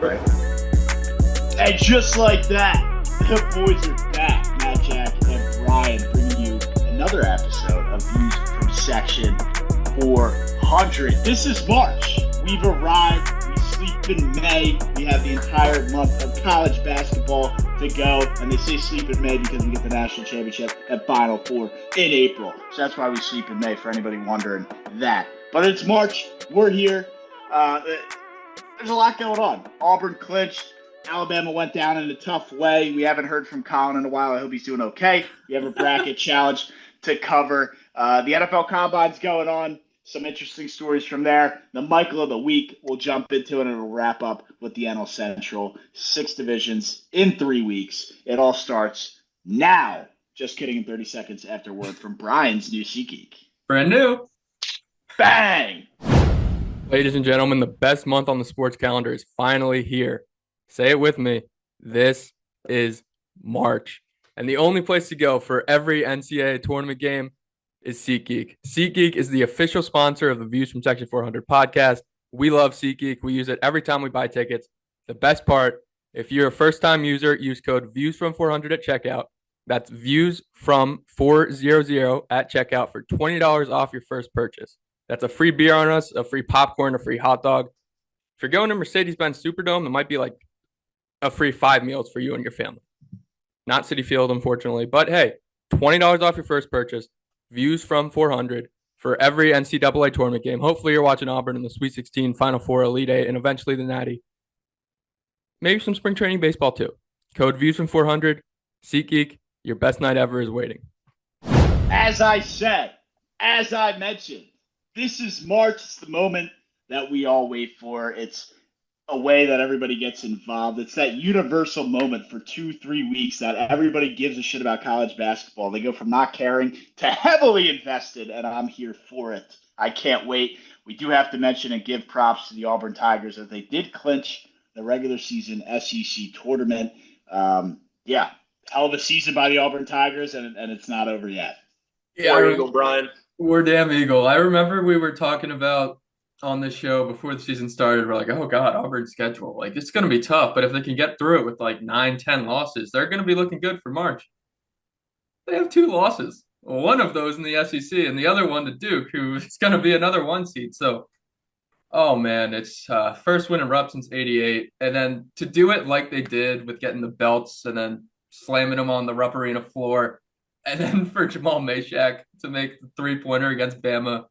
right? And just like that, the boys are back. Matt, Jack, and Brian bringing you another episode of Views from Section 400. This is March. We've arrived. We sleep in May. We have the entire month of college basketball to go. And they say sleep in May because we get the national championship at Final Four in April. So that's why we sleep in May, for anybody wondering that. But it's March. We're here. There's a lot going on. Auburn clinched. Alabama went down in a tough way. We haven't heard from Colin in a while. I hope he's doing okay. We have a bracket challenge to cover. The NFL Combine's going on. Some interesting stories from there. The Michael of the Week we'll jump into, and it'll wrap up with the NL Central. 6 divisions in 3 weeks. It all starts now. Just kidding, in 30 seconds after word from Brian's new SeatGeek. Brand new. Bang! Ladies and gentlemen, the best month on the sports calendar is finally here. Say it with me. This is March. And the only place to go for every NCAA tournament game is SeatGeek. SeatGeek is the official sponsor of the Views from Section 400 podcast. We love SeatGeek. We use it every time we buy tickets. The best part, if you're a first-time user, use code VIEWSFROM400 at checkout. That's VIEWSFROM400 at checkout for $20 off your first purchase. That's a free beer on us, a free popcorn, a free hot dog. If you're going to Mercedes-Benz Superdome, it might be like a free 5 meals for you and your family. Not Citi Field, unfortunately. But hey, $20 off your first purchase. Views from 400 for every NCAA tournament game. Hopefully you're watching Auburn in the Sweet 16, Final Four, Elite Eight, and eventually the Natty. Maybe some spring training baseball too. Code Views from 400. SeatGeek, your best night ever is waiting. As I said, as I mentioned, this is March. It's the moment that we all wait for. It's a way that everybody gets involved. It's that universal moment for 2-3 weeks that everybody gives a shit about college basketball. They go from not caring to heavily invested, and I'm here for it. I can't wait. We do have to mention and give props to the Auburn Tigers as they did clinch the regular season SEC tournament. Hell of a season by the Auburn Tigers, and it's not over yet. Yeah, War Eagle, Brian. We're damn Eagle. I remember we were talking about on this show before the season started, we're like, oh God, Auburn's schedule. Like, it's going to be tough, but if they can get through it with like 9-10 losses, they're going to be looking good for March. They have 2 losses. One of those in the SEC and the other one to Duke, who is going to be another 1 seed. So, oh man, it's first win in Rupp since 88. And then to do it like they did with getting the belts and then slamming them on the Rupp Arena floor, and then for Jamal Meshack to make the 3-pointer against Bama.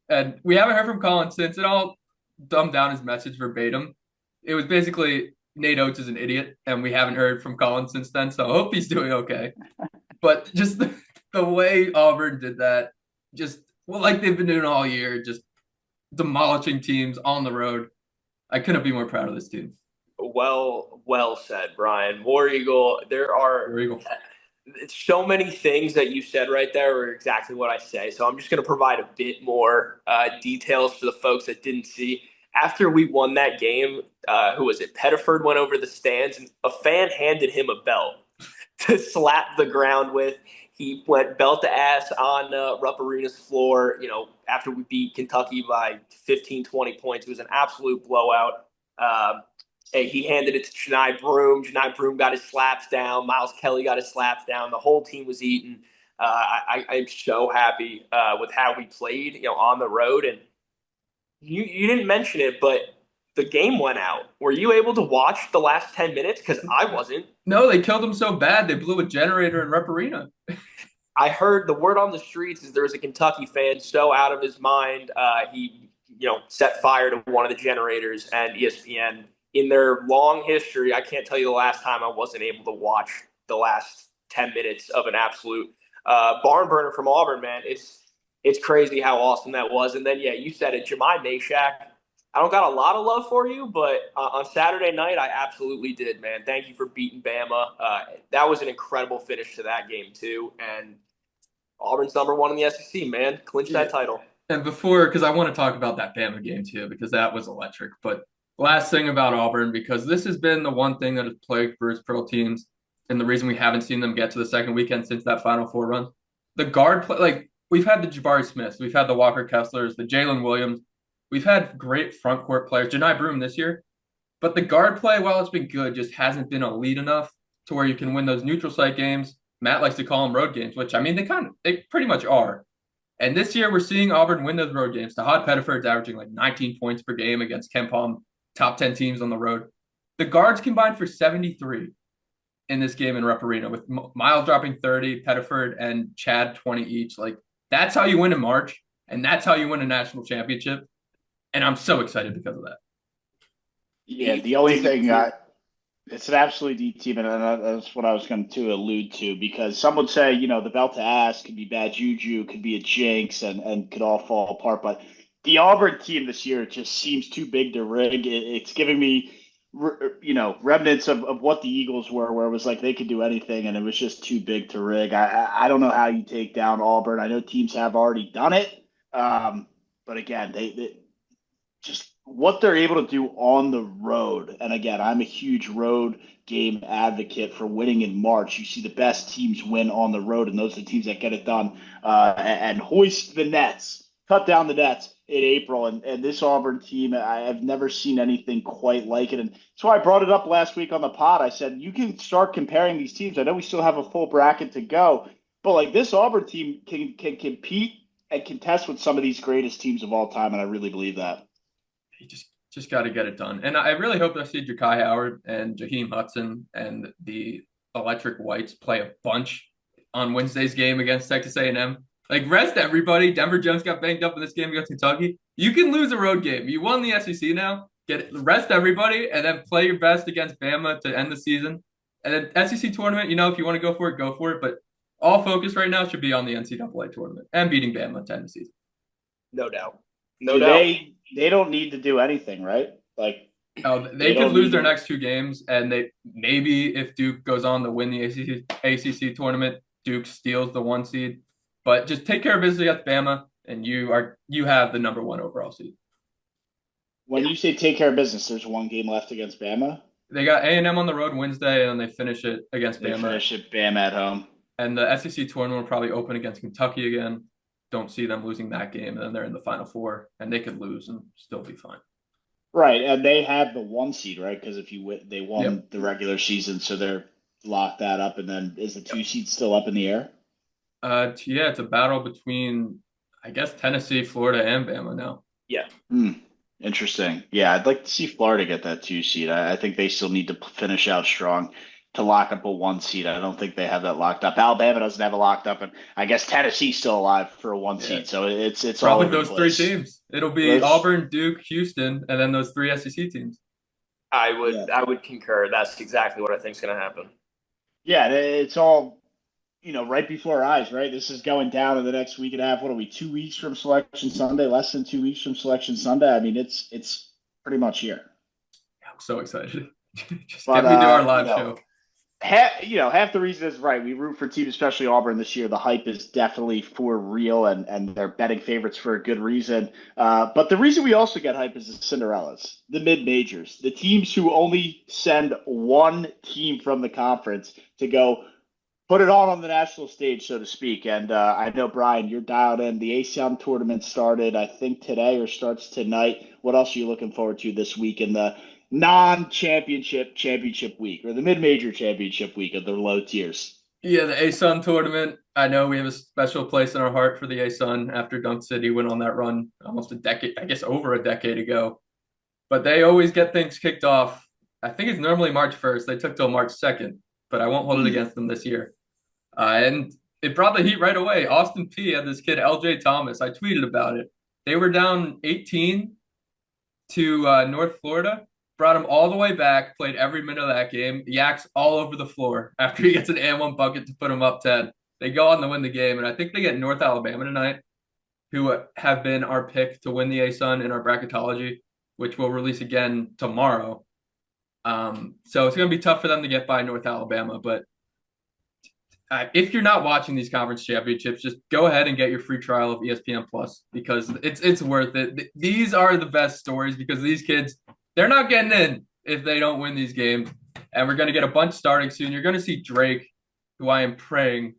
And we haven't heard from Colin since. It all dumbed down his message verbatim. It was basically Nate Oates is an idiot, and we haven't heard from Colin since then, so I hope he's doing okay. But just the way Auburn did that, like they've been doing all year, just demolishing teams on the road. I couldn't be more proud of this team. Well said, Brian. War Eagle, there are War Eagle. So many things that you said right there are exactly what I say. So I'm just going to provide a bit more details for the folks that didn't see. After we won that game, who was it? Pettiford went over the stands, and a fan handed him a belt to slap the ground with. He went belt to ass on Rupp Arena's floor, after we beat Kentucky by 15, 20 points. It was an absolute blowout. He handed it to Janai Broom. Janai Broom got his slaps down. Miles Kelly got his slaps down. The whole team was eating. I'm so happy with how we played, on the road. And you didn't mention it, but the game went out. Were you able to watch the last 10 minutes? Because I wasn't. No, they killed him so bad they blew a generator in Rupp Arena. I heard the word on the streets is there was a Kentucky fan so out of his mind, he set fire to one of the generators, and ESPN. In their long history, I can't tell you the last time I wasn't able to watch the last 10 minutes of an absolute barn burner from Auburn, man. It's crazy how awesome that was. And then, you said it, Jemai Meshack. I don't got a lot of love for you, but on Saturday night, I absolutely did, man. Thank you for beating Bama. That was an incredible finish to that game, too. And Auburn's number 1 in the SEC, man. Clinch that title. And before, because I want to talk about that Bama game, too, because that was electric. But last thing about Auburn, because this has been the one thing that has plagued Bruce Pearl teams and the reason we haven't seen them get to the second weekend since that Final Four run. The guard play, we've had the Jabari Smiths, we've had the Walker Kesslers, the Jalen Williams. We've had great front court players. Janai Broom this year. But the guard play, while it's been good, just hasn't been elite enough to where you can win those neutral site games. Matt likes to call them road games, which I mean they pretty much are. And this year we're seeing Auburn win those road games. Tahad Pettiford's averaging like 19 points per game against Ken Palm, top 10 teams on the road. The guards combined for 73 in this game in Rupp Arena, with Miles dropping 30, Pettiford and Chad 20 each. Like, that's how you win in March, and that's how you win a national championship. And I'm so excited because of that. Yeah, the only thing it's an absolutely deep team, and that's what I was going to allude to, because some would say, the belt to ass could be bad juju, could be a jinx, and could all fall apart. But the Auburn team this year just seems too big to rig. It's giving me, remnants of what the Eagles were, where it was like they could do anything, and it was just too big to rig. I don't know how you take down Auburn. I know teams have already done it, but again, they just what they're able to do on the road. And again, I'm a huge road game advocate for winning in March. You see the best teams win on the road, and those are the teams that get it done and hoist the nets, cut down the nets in April. And this Auburn team, I've never seen anything quite like it. And that's why I brought it up last week on the pod. I said, you can start comparing these teams. I know we still have a full bracket to go, but like this Auburn team can compete and contest with some of these greatest teams of all time. And I really believe that. You just got to get it done. And I really hope I see Ja'Kai Howard and Jaheim Hudson and the Electric Whites play a bunch on Wednesday's game against Texas A&M. Like, rest everybody. Denver Jones got banged up in this game against Kentucky. You can lose a road game. You won the SEC now. Rest everybody, and then play your best against Bama to end the season. And then SEC tournament, if you want to go for it, go for it. But all focus right now should be on the NCAA tournament and beating Bama to end the season. No doubt. No doubt. They don't need to do anything, right? Like, they could lose their next two games, and they maybe, if Duke goes on to win the ACC tournament, Duke steals the 1 seed. But just take care of business against Bama, and you have the number 1 overall seed. When you say take care of business, there's 1 game left against Bama. They got A&M on the road Wednesday, and they finish it against Bama. They finish it Bama at home. And the SEC tournament will probably open against Kentucky again. Don't see them losing that game, and then they're in the Final Four, and they could lose and still be fine. Right, and they have the 1 seed, right? Because if you win, they won the regular season, so they're locked that up. And then is the 2 seed still up in the air? It's a battle between, I guess, Tennessee, Florida, and Bama now. Yeah. Interesting. Yeah, I'd like to see Florida get that 2 seed. I think they still need to finish out strong to lock up a 1 seed. I don't think they have that locked up. Alabama doesn't have it locked up, and I guess Tennessee's still alive for a 1 seed. So it's probably all those 3 teams. It'll be Auburn, Duke, Houston, and then those 3 SEC teams. I would concur. That's exactly what I think is going to happen. Yeah, it's all right before our eyes, right? This is going down in the next week and a half. What are we, 2 weeks from Selection Sunday? Less than 2 weeks from Selection Sunday. I mean, it's pretty much here. I'm so excited. Just get me to our live show. Half the reason is right. We root for teams, especially Auburn this year. The hype is definitely for real, and they're betting favorites for a good reason. But the reason we also get hype is the Cinderellas, the mid-majors, the teams who only send 1 team from the conference to go put it on the national stage, so to speak. And I know, Brian, you're dialed in. The ASUN tournament started, I think, today or starts tonight. What else are you looking forward to this week in the non-championship championship week, or the mid-major championship week of the low tiers? Yeah, the ASUN tournament. I know we have a special place in our heart for the ASUN after Dunk City went on that run almost a decade, I guess over a decade ago. But they always get things kicked off. I think it's normally March 1st. They took till March 2nd, but I won't hold it against them this year. And it brought the heat right away. Austin P had this kid, LJ Thomas. I tweeted about it. They were down 18 to North Florida. Brought him all the way back, played every minute of that game. Yaks all over the floor after he gets an and 1 bucket to put him up 10. They go on to win the game, and I think they get North Alabama tonight, who have been our pick to win the ASUN in our bracketology, which we'll release again tomorrow. So it's going to be tough for them to get by North Alabama. But if you're not watching these conference championships, just go ahead and get your free trial of ESPN Plus, because it's worth it. These are the best stories, because these kids – they're not getting in if they don't win these games. And we're going to get a bunch starting soon. You're going to see Drake, who I am praying.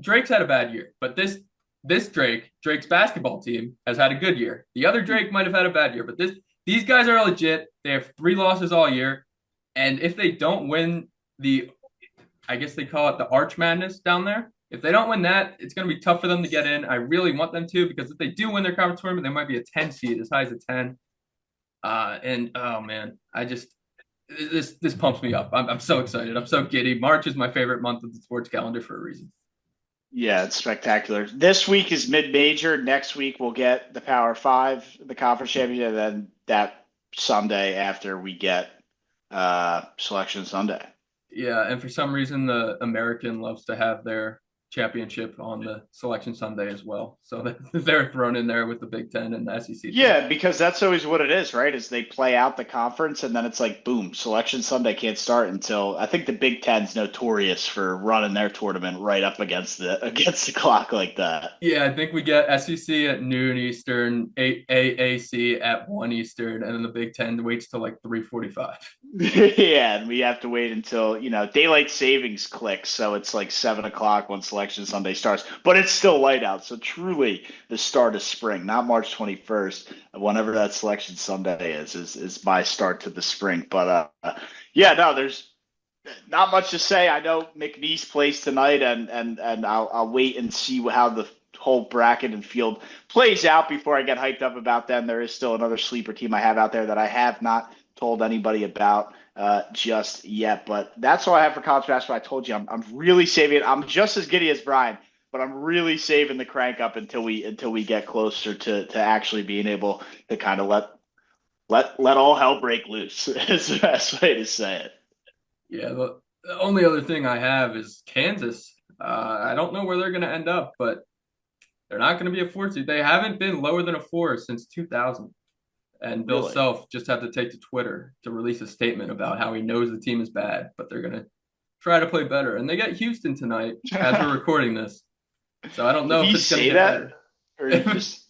Drake's had a bad year, but this Drake's basketball team has had a good year. The other Drake might have had a bad year, but these guys are legit. They have 3 losses all year. And if they don't win I guess they call it the Arch Madness down there. If they don't win that, it's going to be tough for them to get in. I really want them to because if they do win their conference tournament, they might be a 10 seed, as high as a 10. And oh man, this pumps me up. I'm so excited. I'm so giddy. March is my favorite month of the sports calendar for a reason. Yeah, it's spectacular. This week is mid-major. Next week we'll get the Power Five, the conference championship, and then that Sunday after we get Selection Sunday. Yeah, and for some reason the American loves to have their championship on the Selection Sunday as well. So they're thrown in there with the Big Ten and the SEC. Yeah, because that's always what it is, right? Is they play out the conference and then it's like, boom, Selection Sunday can't start until I think the Big Ten's notorious for running their tournament right up against the clock like that. Yeah, I think we get SEC at noon Eastern, AAC at 1 Eastern, and then the Big Ten waits till like 3:45. Yeah, and we have to wait until, daylight savings clicks, so it's like 7 o'clock when Selection Sunday starts. But it's still light out, so truly the start of spring, not March 21st, whenever that Selection Sunday is my start to the spring. But yeah, no, there's not much to say. I know McNeese plays tonight, and I'll wait and see how the whole bracket and field plays out before I get hyped up about them. There is still another sleeper team I have out there that I have not told anybody about just yet. But that's all I have for college basketball. I told you I'm really saving it. I'm just as giddy as Brian, but I'm really saving the crank up until we get closer to actually being able to kind of let all hell break loose is the best way to say it. Yeah, the only other thing I have is Kansas. I don't know where they're going to end up, but they're not going to be a 4 seed. They haven't been lower than a 4 since 2000. And Bill Really? Self just had to take to Twitter to release a statement about how he knows the team is bad, but they're going to try to play better. And they get Houston tonight as we're recording this. So I don't know if it's going to get better. Or just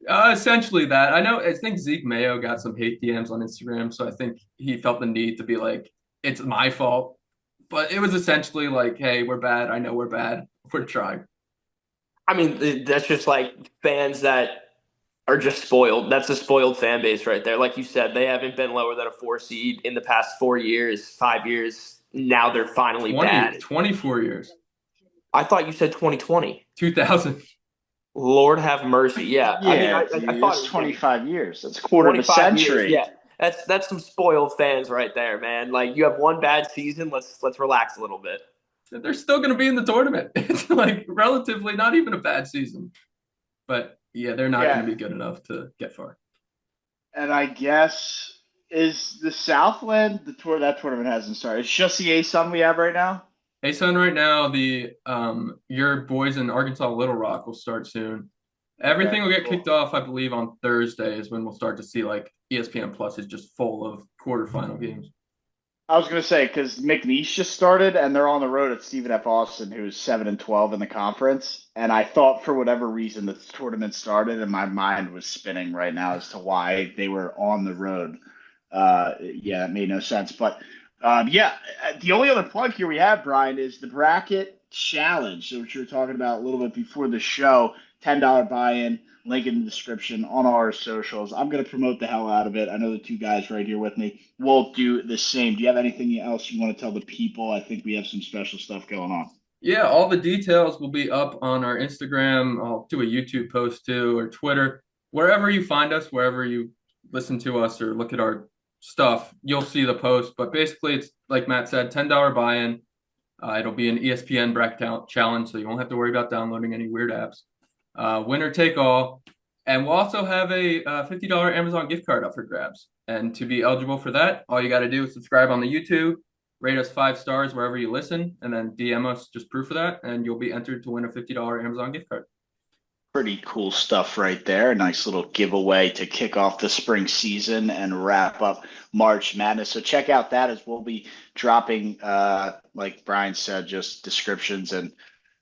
Essentially that. I think Zeke Mayo got some hate DMs on Instagram, so I think he felt the need to be like, it's my fault. But it was essentially like, hey, we're bad. I know we're bad. We're trying. I mean, that's just like fans that are just spoiled. That's a spoiled fan base right there. Like you said, they haven't been lower than a 4 seed in the past 4 years, 5 years. Now they're finally bad. 24 years. I thought you said 2020. 2000. Lord have mercy. Yeah. yeah, I dude, thought it's it was 25 years. That's a quarter of a 25 years. century. Yeah. That's some spoiled fans right there, man. Like you have one bad season. Let's relax a little bit. They're still going to be in the tournament. It's like relatively not even a bad season. But yeah, they're not going to be good enough to get far. And I guess is the Southland the tour that tournament hasn't started. It's just the ASUN we have right now. ASUN right now, the your boys in Arkansas Little Rock will start soon. Everything will get kicked off, I believe, on Thursday is when we'll start to see like ESPN Plus is just full of quarterfinal games. I was going to say because McNeese just started and they're on the road at Stephen F. Austin, who's 7-12 in the conference. And I thought for whatever reason the tournament started, and my mind was spinning right now as to why they were on the road. Yeah, that made no sense. But yeah, the only other plug here we have, Brian, is the bracket challenge, which we were talking about a little bit before the show. $10 buy-in. Link in the description on our socials. I'm going to promote the hell out of it. I know the two guys right here with me will do the same. Do you have anything else you want to tell the people? I think we have some special stuff going on. Yeah, all the details will be up on our Instagram. I'll do a YouTube post too, or Twitter. Wherever you find us, wherever you listen to us or look at our stuff, you'll see the post. But basically, it's like Matt said, $10 buy-in. It'll be an ESPN bracket challenge, so you won't have to worry about downloading any weird apps. Winner take all. And we'll also have a $50 Amazon gift card up for grabs. And to be eligible for that, all you got to do is subscribe on the YouTube, rate us 5 stars wherever you listen, and then DM us just proof of that, and you'll be entered to win a $50 Amazon gift card. Pretty cool stuff right there. Nice little giveaway to kick off the spring season and wrap up March Madness. So check out that as we'll be dropping, like Brian said, just descriptions and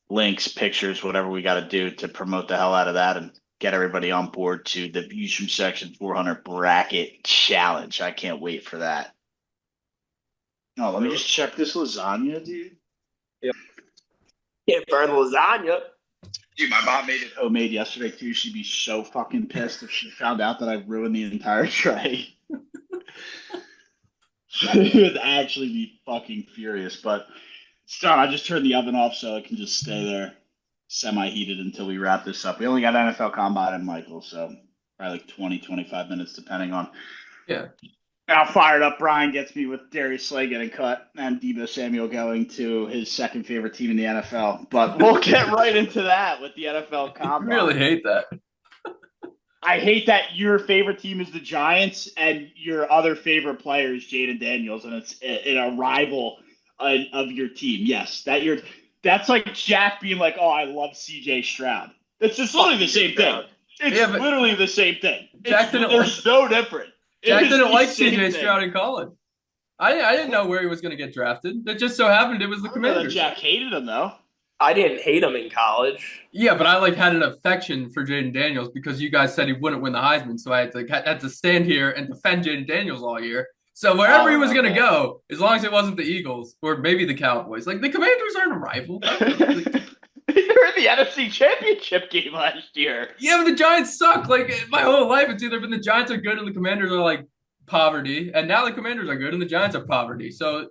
links, pictures, whatever we got to do to promote the hell out of that and get everybody on board to the Views from Section 400 bracket challenge. I can't wait for that. Oh, let me just check this lasagna, dude. Yep. Can't burn lasagna. Dude, my mom made it homemade yesterday too. She'd be so fucking pissed if she found out that I ruined the entire tray. She would actually be fucking furious. But still, I just turned the oven off so it can just stay there semi-heated until we wrap this up. We only got NFL Combine and Michael, so probably like 20, 25 minutes depending on Yeah. how fired up Brian gets me with Darius Slay getting cut and Deebo Samuel going to his second favorite team in the NFL. But we'll get right into that with the NFL I Combine. really hate that. I hate that your favorite team is the Giants and your other favorite player is Jaden Daniels, and it's a rival of your team. Yes, that's like Jack being like, "Oh, I love C.J. Stroud." It's just literally the same thing. It's literally the same thing. There's no different. Jack didn't like C.J. Stroud in college. I didn't know where he was going to get drafted. It just so happened it was the Commanders. Jack hated him though. I didn't hate him in college. Yeah, but I had an affection for Jaden Daniels because you guys said he wouldn't win the Heisman, so I had to stand here and defend Jaden Daniels all year. So wherever he was going to go, as long as it wasn't the Eagles or maybe the Cowboys, like the Commanders aren't a rival. They were in the NFC Championship game last year. Yeah, but the Giants suck. Like my whole life, it's either been the Giants are good and the Commanders are like poverty, and now the Commanders are good and the Giants are poverty. So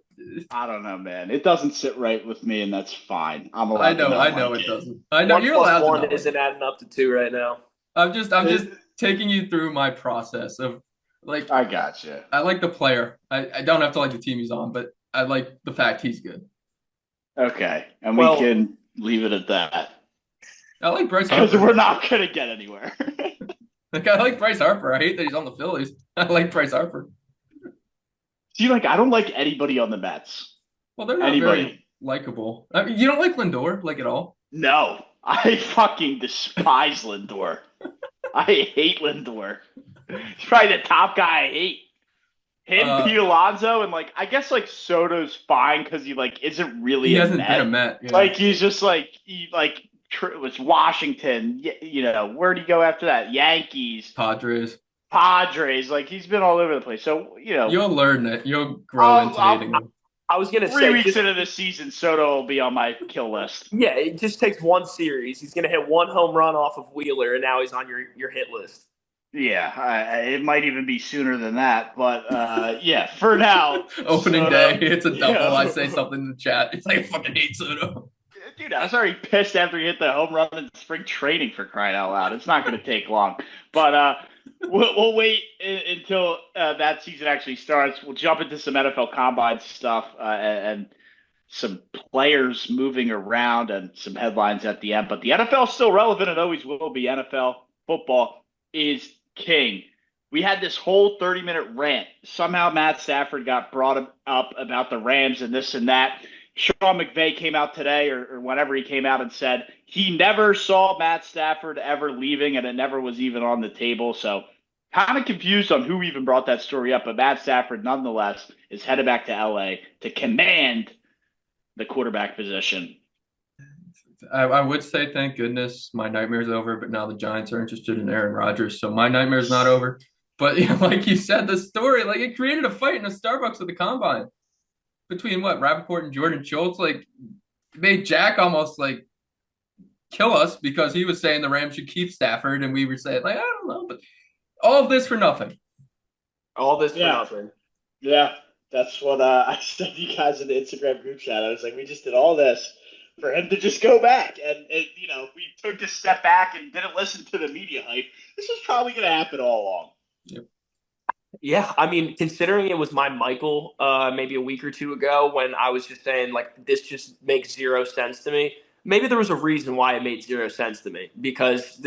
I don't know, man. It doesn't sit right with me, and that's fine. I'm allowed. I know it doesn't. I know you're allowed. 1 + 1 isn't adding up to 2 right now. I'm just taking you through my process of like. I gotcha. I like the player. I don't have to like the team he's on, but I like the fact he's good. Okay, and we can leave it at that. I like Bryce Harper. Because we're not going to get anywhere. Like I like Bryce Harper. I hate that he's on the Phillies. I like Bryce Harper. See, I don't like anybody on the Mets. Well, they're not very likable. I mean, you don't like Lindor, like at all? No, I fucking despise Lindor. I hate Lindor. He's probably the top guy I hate. Him, Pete Alonso, and I guess Soto's fine because he isn't really. He hasn't been a Met. Yeah. He's just it was Washington. Where'd he go after that? Yankees, Padres. He's been all over the place. So you'll learn it. You'll grow into hating him. I was gonna say 3 weeks into the season, Soto will be on my kill list. Yeah, it just takes one series. He's gonna hit 1 home run off of Wheeler, and now he's on your hit list. Yeah, it might even be sooner than that, but yeah, for now. Opening Soto, day, it's a double. Yeah. I say something in the chat. It's like I fucking hate Soto. Dude, I was already pissed after he hit the home run in spring training, for crying out loud. It's not going to take long, but we'll wait until that season actually starts. We'll jump into some NFL Combine stuff and some players moving around and some headlines at the end. But the NFL is still relevant and always will be. NFL football is king. We had this whole 30-minute rant. Somehow Matt Stafford got brought up about the Rams and this and that. Sean McVay came out today or whenever he came out and said he never saw Matt Stafford ever leaving and it never was even on the table. So kind of confused on who even brought that story up. But Matt Stafford, nonetheless, is headed back to L.A. to command the quarterback position. I would say, thank goodness, my nightmare's over, but now the Giants are interested in Aaron Rodgers, so my nightmare's not over. But like you said, the story, it created a fight in a Starbucks at the Combine between Rappaport and Jordan Schultz. Made Jack almost kill us because he was saying the Rams should keep Stafford, and we were saying I don't know, but all of this for nothing. All this for nothing. Yeah, that's what I sent you guys in the Instagram group chat. I was like, we just did all this for him to just go back. And, we took a step back and didn't listen to the media hype. This was probably going to happen all along. Yep. Yeah, I mean, considering it was my Michael maybe a week or two ago when I was just saying, this just makes zero sense to me. Maybe there was a reason why it made zero sense to me because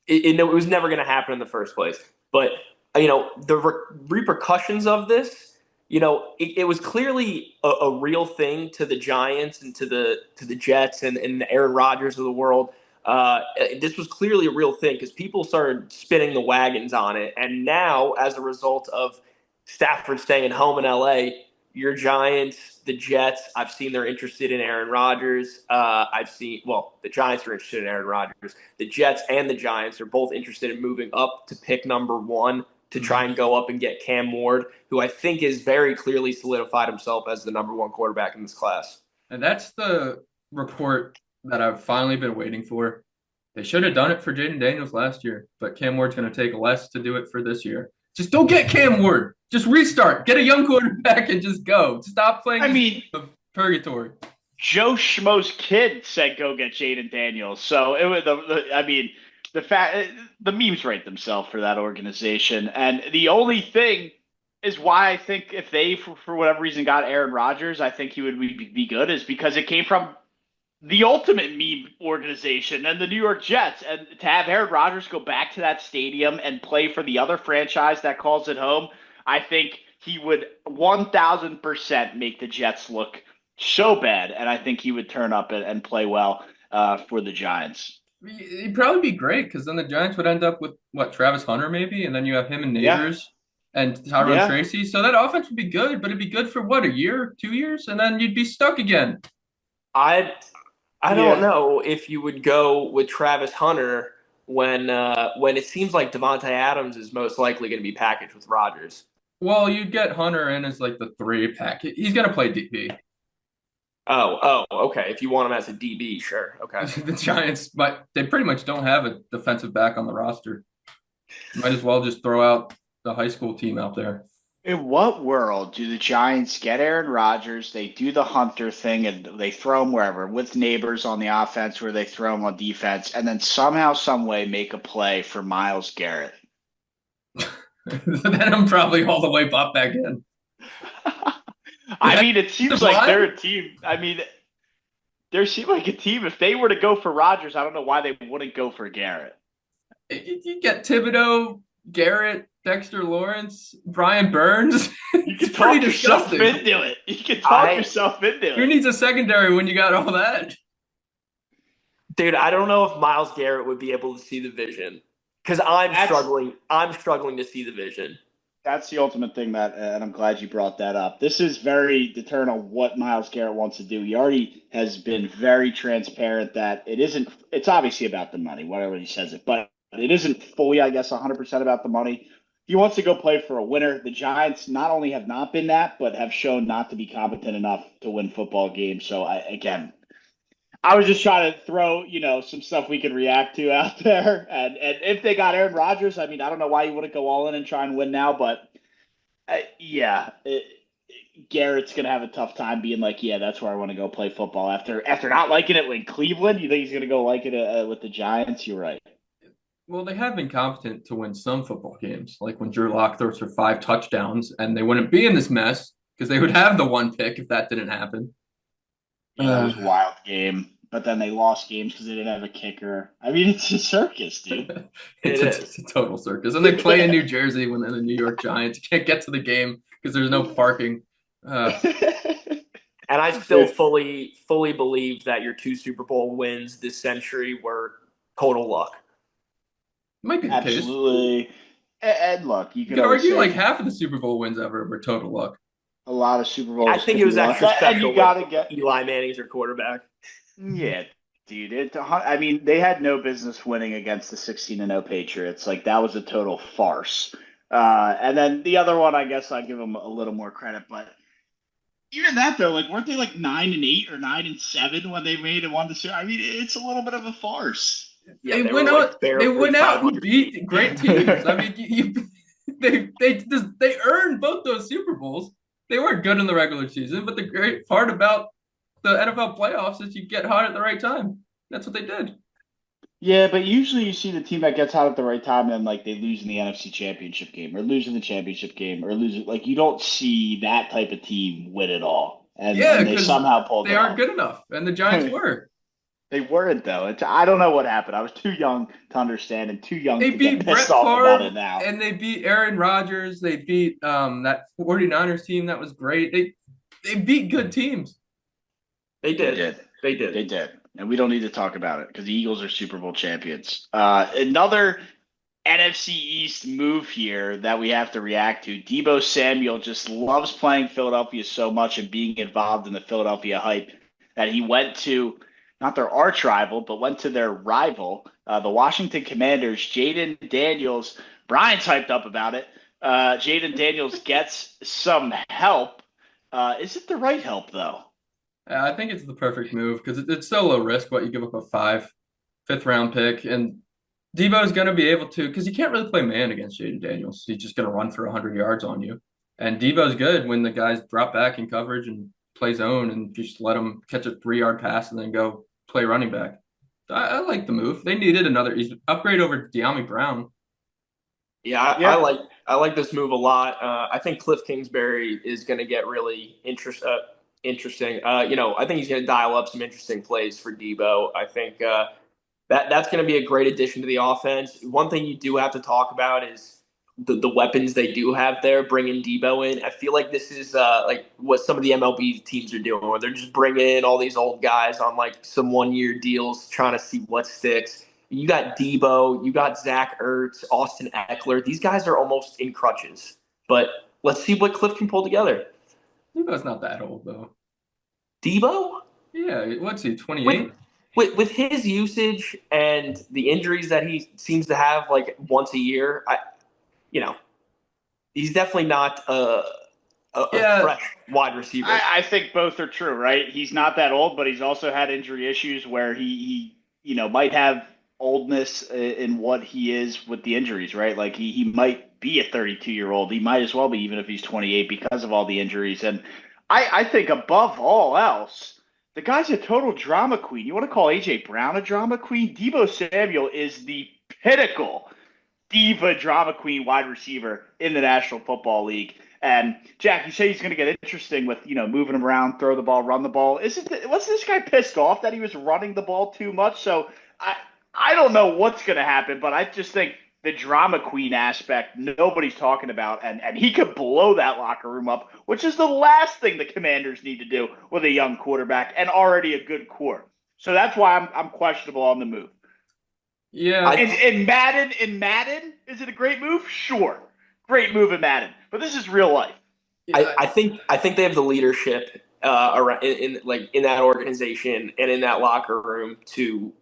it was never going to happen in the first place. But, the repercussions of this, it was clearly a real thing to the Giants and to the Jets and the Aaron Rodgers of the world. This was clearly a real thing because people started spinning the wagons on it. And now, as a result of Stafford staying home in L.A., your Giants, the Jets, I've seen they're interested in Aaron Rodgers. The Giants are interested in Aaron Rodgers. The Jets and the Giants are both interested in moving up to pick number 1 to try and go up and get Cam Ward, who I think is very clearly solidified himself as the number 1 quarterback in this class. And that's the report that I've finally been waiting for. They should have done it for Jaden Daniels last year, but Cam Ward's going to take less to do it for this year. Just don't get Cam Ward. Just restart. Get a young quarterback and just go. Stop playing I mean, purgatory. Joe Schmo's kid said go get Jaden Daniels. So it was I mean, the memes write themselves for that organization. And the only thing is why I think if they for whatever reason got Aaron Rodgers, I think he would be good is because it came from the ultimate meme organization and the New York Jets. And to have Aaron Rodgers go back to that stadium and play for the other franchise that calls it home, I think he would 1,000% make the Jets look so bad. And I think he would turn up and play well for the Giants. He'd probably be great because then the Giants would end up with, what, Travis Hunter maybe? And then you have him and Neighbors and Tyrone Tracy. So that offense would be good, but it'd be good for what, a year, 2 years? And then you'd be stuck again. I don't know if you would go with Travis Hunter when it seems like Devontae Adams is most likely going to be packaged with Rodgers. Well, you'd get Hunter in as like the 3 pack. He's going to play DB. Okay. If you want him as a DB, sure. Okay. The Giants, but they pretty much don't have a defensive back on the roster. Might as well just throw out the high school team out there. In what world do the Giants get Aaron Rodgers? They do the Hunter thing and they throw him wherever with Neighbors on the offense where they throw him on defense and then somehow, some way make a play for Myles Garrett. Then I'm probably all the way bought back in. I mean, it seems like they're a team. I mean, they seem like a team. If they were to go for Rodgers, I don't know why they wouldn't go for Garrett. You get Thibodeau, Garrett, Dexter Lawrence, Brian Burns. You can talk yourself into it. You can talk yourself into it. Who needs a secondary when you got all that? Dude, I don't know if Myles Garrett would be able to see the vision because I'm struggling to see the vision. That's the ultimate thing and I'm glad you brought that up. This is very determined on what Myles Garrett wants to do. He already has been very transparent that it's obviously about the money, whatever he says it, but it isn't fully, I guess, 100% about the money. He wants to go play for a winner. The Giants not only have not been that, but have shown not to be competent enough to win football games. So I was just trying to throw, some stuff we can react to out there. And if they got Aaron Rodgers, I mean, I don't know why you wouldn't go all in and try and win now, but Garrett's going to have a tough time being like, yeah, that's where I want to go play football. After not liking it in Cleveland, you think he's going to go like it with the Giants? You're right. Well, they have been competent to win some football games, like when Drew Lock throws for 5 touchdowns, and they wouldn't be in this mess because they would have the 1 pick if that didn't happen. Yeah, it was a wild game, but then they lost games because they didn't have a kicker. I mean, it's a circus, dude. It's a total circus. And they play in New Jersey when they're the New York Giants. You can't get to the game because there's no parking. And I still fully believe that your 2 Super Bowl wins this century were total luck. Might be the case. Absolutely. And look, you could argue like half of the Super Bowl wins ever were total luck. A lot of Super Bowls. I think it was extra special. And you got to get Eli Manning's your quarterback. Yeah, dude. I mean, they had no business winning against the 16-0 Patriots. Like, that was a total farce. And then the other one, I guess I'll give them a little more credit. But even that, though, like, weren't they like 9-8 or 9-7 when they made and won the Super? I mean, it's a little bit of a farce. Yeah, they went out and beat great teams. I mean, they earned both those Super Bowls. They weren't good in the regular season, but the great part about the NFL playoffs is you get hot at the right time. That's what they did. Yeah, but usually you see the team that gets hot at the right time and like they lose in the NFC Championship game or lose in the championship game or lose it. Like you don't see that type of team win it all. And they somehow pulled it off. They aren't good enough, and the Giants were. They weren't, though. I don't know what happened. I was too young to understand and too young to get pissed off about it now. And they beat Aaron Rodgers. They beat that 49ers team that was great. They beat good teams. They did. They did. And we don't need to talk about it because the Eagles are Super Bowl champions. Another NFC East move here that we have to react to. Deebo Samuel just loves playing Philadelphia so much and being involved in the Philadelphia hype that he went to – not their arch rival, but went to their rival, the Washington Commanders. Jaden Daniels, Brian's hyped up about it. Jaden Daniels gets some help. Is it the right help, though? I think it's the perfect move because it's so low risk. What, you give up a 5th fifth round pick, and Deebo's going to be able to, because you can't really play man against Jaden Daniels. He's just going to run for 100 yards on you. And Deebo's good when the guys drop back in coverage and play zone and just let him catch a 3-yard pass and then go play running back. I like the move. They needed another upgrade over De'Ami Brown. Yeah, I like this move a lot. I think Cliff Kingsbury is going to get really interesting. I think he's going to dial up some interesting plays for Deebo. I think that's going to be a great addition to the offense. One thing you do have to talk about is the weapons they do have there, bringing Deebo in. I feel like this is like what some of the MLB teams are doing, where they're just bringing in all these old guys on like some 1-year deals, trying to see what sticks. You got Deebo, you got Zach Ertz, Austin Eckler. These guys are almost in crutches. But let's see what Cliff can pull together. Deebo's not that old, though. Deebo? Yeah, what's he, 28? With his usage and the injuries that he seems to have like once a year, he's definitely not a fresh wide receiver. I think both are true, right? He's not that old, but he's also had injury issues where he might have oldness in what he is with the injuries, right? Like he might be a 32-year-old. He might as well be, even if he's 28, because of all the injuries. And I think above all else, the guy's a total drama queen. You want to call A.J. Brown a drama queen? Deebo Samuel is the pinnacle diva drama queen wide receiver in the National Football League. And Jack, you say he's going to get interesting with, moving him around, throw the ball, run the ball. Wasn't this guy pissed off that he was running the ball too much? So I don't know what's going to happen, but I just think the drama queen aspect nobody's talking about, and he could blow that locker room up, which is the last thing the Commanders need to do with a young quarterback and already a good core. So that's why I'm questionable on the move. Yeah. In Madden, is it a great move? Sure. Great move in Madden. But this is real life. I think they have the leadership around in that organization and in that locker room to.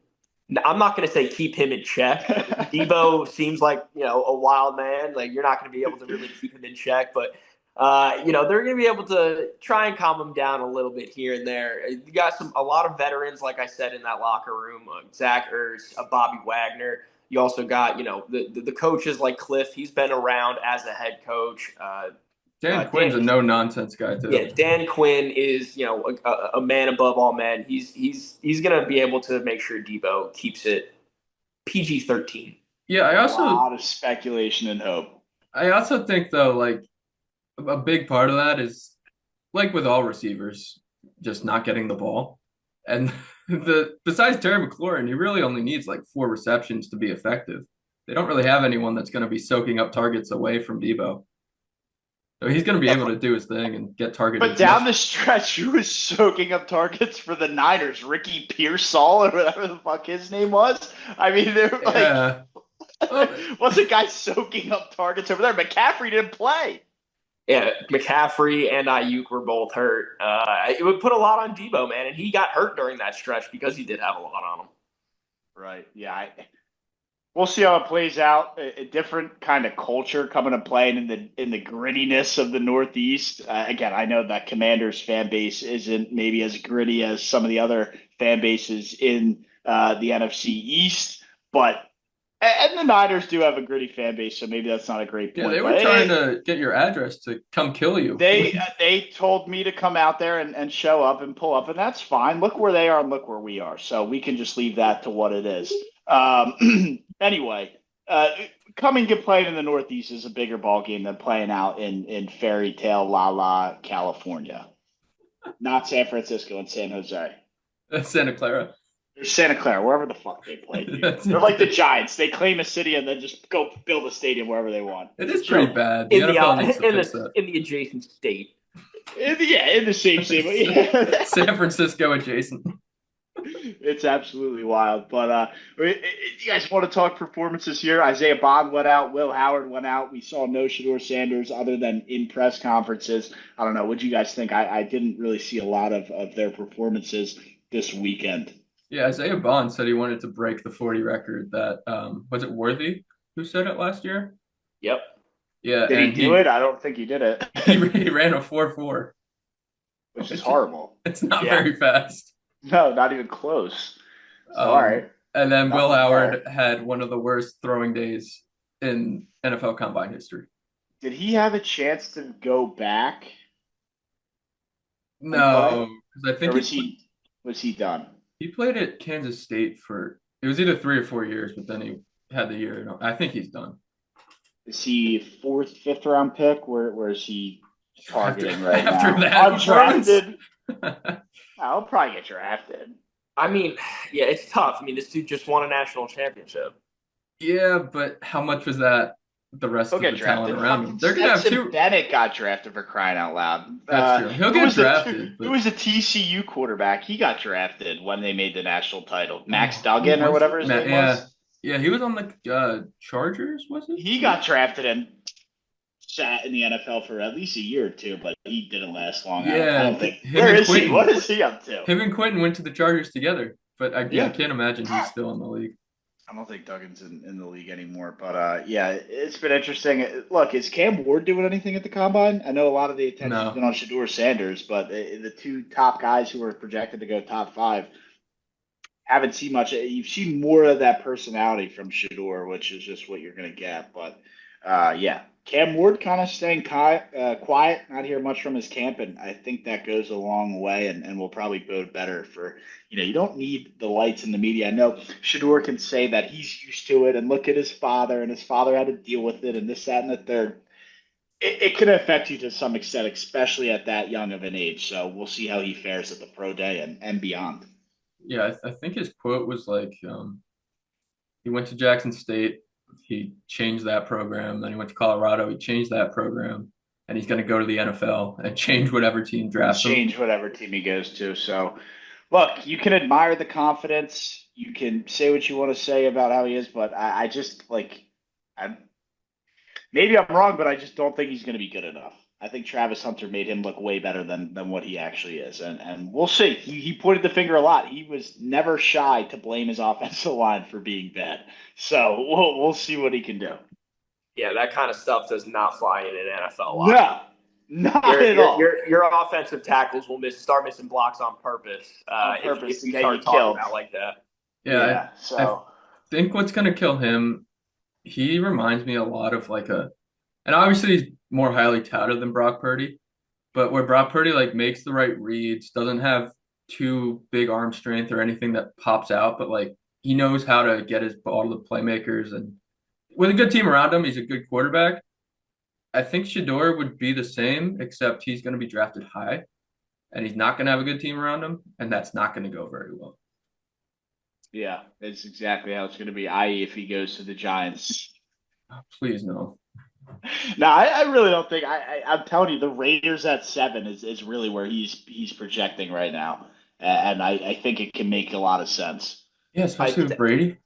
I'm not going to say keep him in check. Deebo seems like a wild man. Like you're not going to be able to really keep him in check, but they're going to be able to try and calm him down a little bit here and there. You got a lot of veterans, like I said, in that locker room. Zach Ertz, Bobby Wagner. You also got the coaches like Cliff. He's been around as a head coach. Dan Quinn's a no-nonsense guy, too. Yeah, Dan Quinn is, a man above all men. He's going to be able to make sure Deebo keeps it PG-13. Yeah, a lot of speculation and hope. I also think, though, like, a big part of that is, like with all receivers, just not getting the ball. And besides Terry McLaurin, he really only needs, like, 4 receptions to be effective. They don't really have anyone that's going to be soaking up targets away from Deebo. So he's going to be able to do his thing and get targeted. But down the stretch, who was soaking up targets for the Niners? Ricky Pearsall or whatever the fuck his name was? I mean, they were like, what's a guy soaking up targets over there? McCaffrey didn't play. Yeah, McCaffrey and Ayuk were both hurt. It would put a lot on Deebo, man, and he got hurt during that stretch because he did have a lot on him. Right, yeah. We'll see how it plays out. A different kind of culture coming to play in the grittiness of the Northeast. Again, I know that Commanders fan base isn't maybe as gritty as some of the other fan bases in the NFC East, and the Niners do have a gritty fan base, so maybe that's not a great point. Yeah, they were trying to get your address to come kill you. They told me to come out there and show up and pull up, and that's fine. Look where they are and look where we are. So we can just leave that to what it is. Anyway, coming to play in the Northeast is a bigger ball game than playing out in fairy tale California. Not San Francisco and San Jose. That's Santa Clara. There's Santa Clara, wherever the fuck they play. They're like the Giants. They claim a city and then just go build a stadium wherever they want. It is pretty bad. In the adjacent state. In the same city. Yeah. San Francisco adjacent. It's absolutely wild. But you guys want to talk performances here? Isaiah Bond went out. Will Howard went out. We saw no Shedeur Sanders other than in press conferences. I don't know. What do you guys think? I didn't really see a lot of their performances this weekend. Yeah, Isaiah Bond said he wanted to break the 40 record that, was it Worthy who said it last year? Yep. Yeah. Did he do it? I don't think he did it. He ran a 4.4. Which is horrible. It's not very fast. No, not even close. All right. And then Will Nothing Howard there. had one of the worst throwing days in NFL Combine history. Did he have a chance to go back and play, No, because I think or was he done? he played at Kansas State for it was either 3 or 4 years, but then he had the year. I think he's done. Is he fourth, fifth round pick? Where is he After targeting right after now? that performance. Undrafted. I'll probably get drafted. I mean, yeah, it's tough. I mean, this dude just won a national championship. Yeah, but how much was that the He'll rest of get the talent drafted. around him? Fucking They're gonna have Stetson two. Bennett got drafted for crying out loud. That's true. He'll Who get was the drafted, who but was the TCU quarterback? He got drafted when they made the national title. Max who Duggan or was it? whatever his name Yeah, was. yeah, he was on the Chargers, was it? He got drafted and sat in the NFL for at least a year or two, but he didn't last long. I Yeah, don't think. him Where and is he? What Quentin. is he up to? Him and Quentin went to the Chargers together. But I Yeah. can't imagine he's still in the league. I don't think Duggan's in the league anymore, but yeah, it's been interesting. Look, is Cam Ward doing anything at the combine? I know a lot of the attention's No. been on Shador Sanders, but the two top guys who are projected to go top five haven't seen much. You've seen more of that personality from Shador, which is just what you're going to get. But yeah, Cam Ward kind of staying quiet, not hear much from his camp, and I think that goes a long way and will probably bode better for, you don't need the lights in the media. I know Shador can say that he's used to it and look at his father, and his father had to deal with it, and this, that, and the third. It can affect you to some extent, especially at that young of an age. So we'll see how he fares at the pro day and beyond. Yeah, I think his quote was like, he went to Jackson State, he changed that program. Then he went to Colorado, he changed that program, and he's going to go to the NFL and change whatever team drafts him. Change whatever team he goes to. So, look, you can admire the confidence. You can say what you want to say about how he is, but I just like, I maybe I'm wrong, but I just don't think he's going to be good enough. I think Travis Hunter made him look way better than what he actually is, and we'll see. He pointed the finger a lot. He was never shy to blame his offensive line for being bad. So we'll see what he can do. Yeah, that kind of stuff does not fly in an NFL locker room. No, not Your, at your, all. your, your offensive tackles will start missing blocks on purpose On if, purpose if to you get you start talking killed. about like that. Yeah, Yeah. I So think what's going to kill him, he reminds me a lot of and obviously he's more highly touted than Brock Purdy, but where Brock Purdy like makes the right reads, doesn't have too big arm strength or anything that pops out, but like he knows how to get his ball to the playmakers, and with a good team around him, he's a good quarterback. I think Shador would be the same, except he's going to be drafted high, and he's not going to have a good team around him, and that's not going to go very well. yeah, that's exactly how it's going to be. I.e., if he goes to the Giants. Oh, please no. No, I really don't think. I'm telling you, the Raiders at 7 is really where he's projecting right now, and I think it can make a lot of sense. Yeah, I, especially with Brady.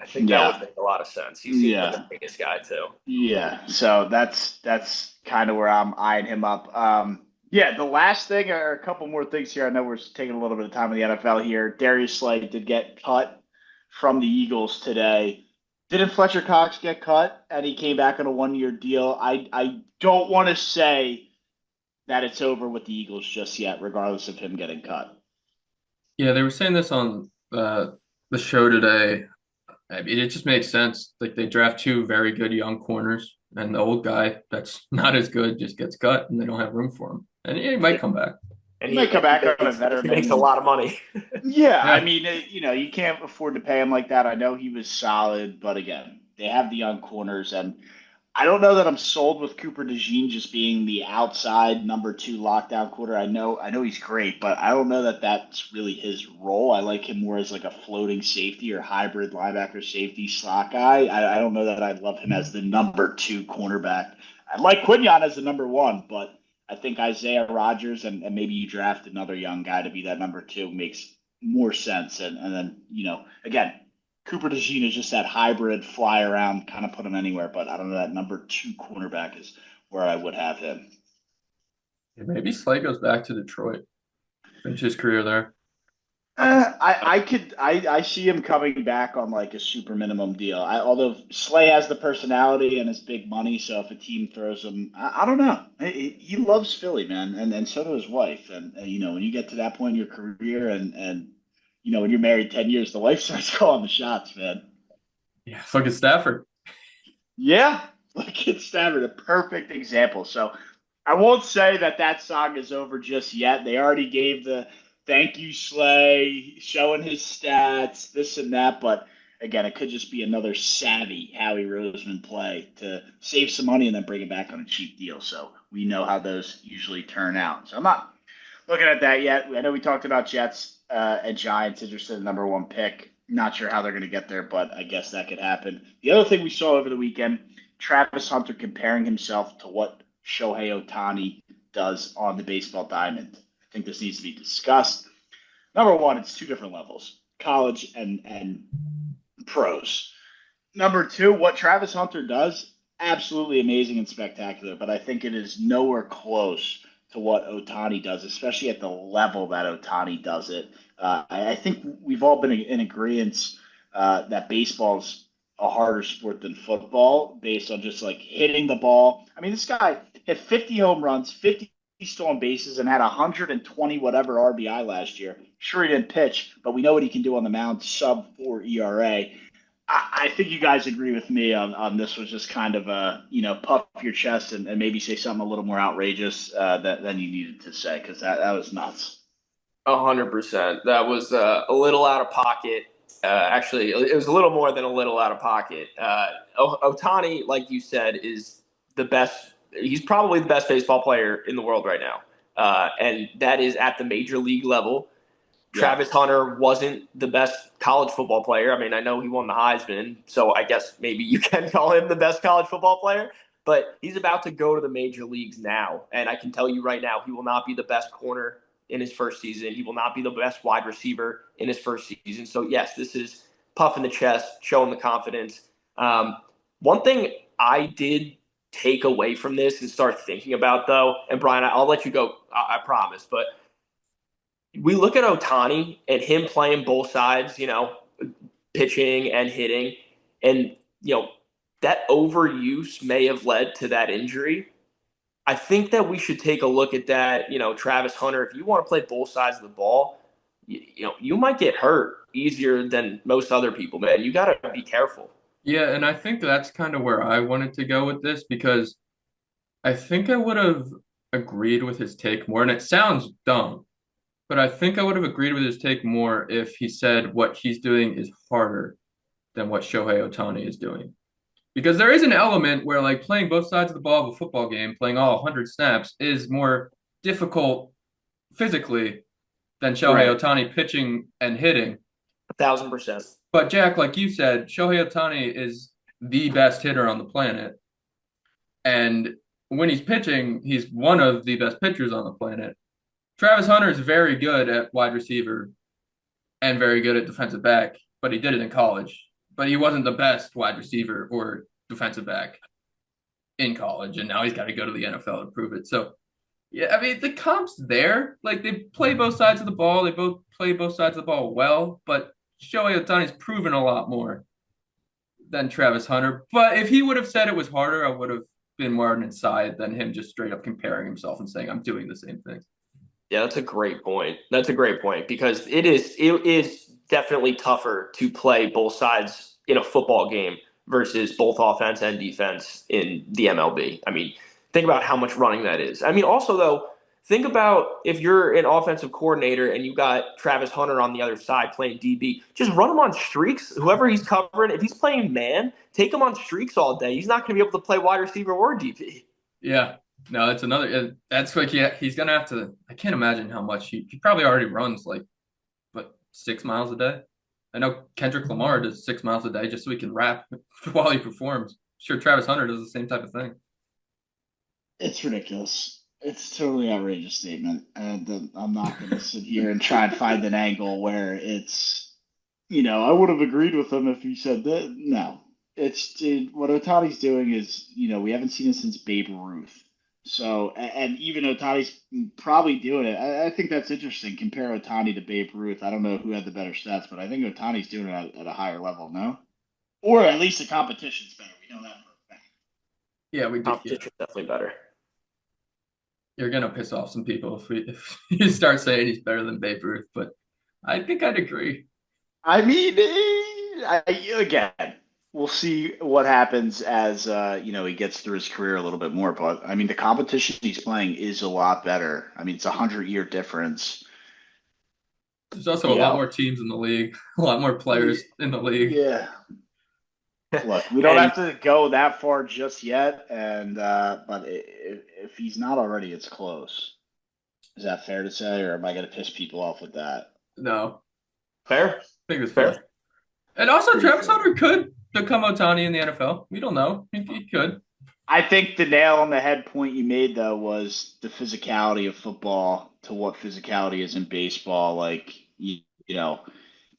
I think that Yeah, would make a lot of sense. He seems like yeah, the biggest guy too. yeah. So that's kind of where I'm eyeing him up. Yeah, the last thing, or a couple more things here. I know we're taking a little bit of time in the NFL here. Darius Slay did get cut from the Eagles today. Didn't Fletcher Cox get cut and he came back on a 1 year deal? I don't want to say that it's over with the Eagles just yet, regardless of him getting cut. Yeah, they were saying this on the show today. I mean, it just makes sense. Like they draft two very good young corners, and the old guy that's not as good just gets cut, and they don't have room for him. And he might come back. And He might come back on a he veteran makes a minimum. lot of money. Yeah, I Yeah, mean, you can't afford to pay him like that. I know he was solid, but again, they have the young corners, and I don't know that I'm sold with Cooper DeJean just being the outside number 2 lockdown quarter. I know he's great, but I don't know that that's really his role. I like him more as like a floating safety or hybrid linebacker safety slot guy. I don't know that I love him as the number 2 cornerback. I like Quinion as the number 1, but I think Isaiah Rodgers and maybe you draft another young guy to be that number 2 makes more sense. And then, again, Cooper DeJean is just that hybrid fly around, kind of put him anywhere, but I don't know, that number 2 cornerback is where I would have him. maybe Slay goes back to Detroit, finish his career there. I see him coming back on like a super minimum deal. Although Slay has the personality and his big money, so if a team throws him, I don't know. He loves Philly, man, and so does his wife. And when you get to that point in your career, and when you're married 10 years, the wife starts calling the shots, man. Yeah, look at Stafford. Yeah, like it's Stafford, a perfect example. So I won't say that that saga is over just yet. They already gave the thank you Slay, showing his stats, this and that. But again, it could just be another savvy Howie Roseman play to save some money and then bring it back on a cheap deal. So we know how those usually turn out. So I'm not looking at that yet. I know we talked about Jets and Giants interested in number one pick. Not sure how they're going to get there, but I guess that could happen. The other thing we saw over the weekend, Travis Hunter comparing himself to what Shohei Ohtani does on the baseball diamond. I think this needs to be discussed. Number one, it's two different levels, college and pros. Number two, what Travis Hunter does, absolutely amazing and spectacular, but I think it is nowhere close to what Ohtani does, especially at the level that Ohtani does it. I think we've all been in agreement that baseball's a harder sport than football based on just like hitting the ball. I mean, this guy hit 50 home runs, 50 stolen bases, and had 120 whatever RBI last year. Sure, he didn't pitch, but we know what he can do on the mound, sub 4 ERA. I think you guys agree with me on this was just kind of a, puff your chest and maybe say something a little more outrageous than you needed to say because that was nuts. 100%. That was a little out of pocket. Actually, it was a little more than a little out of pocket. Ohtani, like you said, is the best. He's probably the best baseball player in the world right now, and that is at the major league level. Yeah. Travis Hunter wasn't the best college football player. I mean, I know he won the Heisman, so I guess maybe you can call him the best college football player, but he's about to go to the major leagues now. And I can tell you right now, he will not be the best corner in his first season. He will not be the best wide receiver in his first season. So, yes, this is puffing the chest, showing the confidence. One thing I did take away from this and start thinking about, though, and Brian, I'll let you go, I promise, but we look at Ohtani and him playing both sides, pitching and hitting, and that overuse may have led to that injury. I think that we should take a look at that. Travis Hunter, if you want to play both sides of the ball, you might get hurt easier than most other people, man. You got to be careful. Yeah, and I think that's kind of where I wanted to go with this because I think I would have agreed with his take more. And it sounds dumb, but I think I would have agreed with his take more if he said what he's doing is harder than what Shohei Ohtani is doing. Because there is an element where like playing both sides of the ball of a football game, playing all 100 snaps is more difficult physically than Shohei Right. Ohtani pitching and hitting. 1,000%. But Jack, like you said, Shohei Ohtani is the best hitter on the planet. And when he's pitching, he's one of the best pitchers on the planet. Travis Hunter is very good at wide receiver and very good at defensive back, but he did it in college. But he wasn't the best wide receiver or defensive back in college, and now he's got to go to the NFL to prove it. So, yeah, I mean, the comp's there. Like, they play both sides of the ball. They both play both sides of the ball well, but Shohei Ohtani's proven a lot more than Travis Hunter. But if he would have said it was harder, I would have been more on his side than him just straight up comparing himself and saying, I'm doing the same thing. Yeah, that's a great point. That's a great point because it is definitely tougher to play both sides in a football game versus both offense and defense in the MLB. I mean, think about how much running that is. I mean, also though, think about if you're an offensive coordinator and you got Travis Hunter on the other side playing DB, just run him on streaks. Whoever he's covering, if he's playing man, take him on streaks all day. He's not going to be able to play wide receiver or DB. Yeah. No, that's another. That's like he's gonna have to. I can't imagine how much he probably already runs like, what, 6 miles a day. I know Kendrick Lamar does 6 miles a day just so he can rap while he performs. Sure, Travis Hunter does the same type of thing. It's ridiculous. It's a totally outrageous statement, and I'm not going to sit here and try and find an angle where it's, I would have agreed with him if he said that. No, what Otani's doing is, we haven't seen it since Babe Ruth. So, and even Otani's probably doing it. I think that's interesting. Compare Otani to Babe Ruth. I don't know who had the better stats, but I think Otani's doing it at a higher level, no? Or at least the competition's better. We know that for a fact. Yeah, we do. Yeah. Competition's definitely better. You're gonna piss off some people if you start saying he's better than Babe Ruth, but I think I'd agree. I mean, again, we'll see what happens as he gets through his career a little bit more. But I mean, the competition he's playing is a lot better. I mean, it's 100-year difference. There's also a You lot know, more teams in the league, a lot more players in the league. yeah. Look, we don't And have to go that far just yet, and but if he's not already, it's close. Is that fair to say, or am I going to piss people off with that? No, fair, I think it's fair. fair. And also, Pretty Travis fair. Hunter could become Ohtani in the NFL. We don't know. He could. I think the nail on the head point you made though was the physicality of football to what physicality is in baseball. Like you know,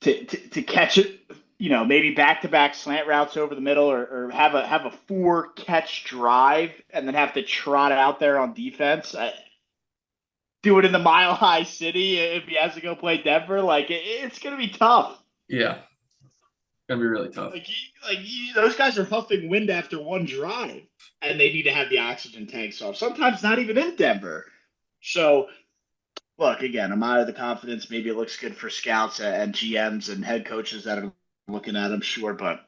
to catch it, maybe back to back slant routes over the middle, or have a 4 catch drive and then have to trot out there on defense. Do it in the Mile High City if he has to go play Denver. Like it's gonna be tough. Yeah, gonna be really tough. Those guys are huffing wind after one drive, and they need to have the oxygen tanks off. Sometimes not even in Denver. So, look, again, I'm out of the confidence. Maybe it looks good for scouts and GMs and head coaches that are looking at him, sure, but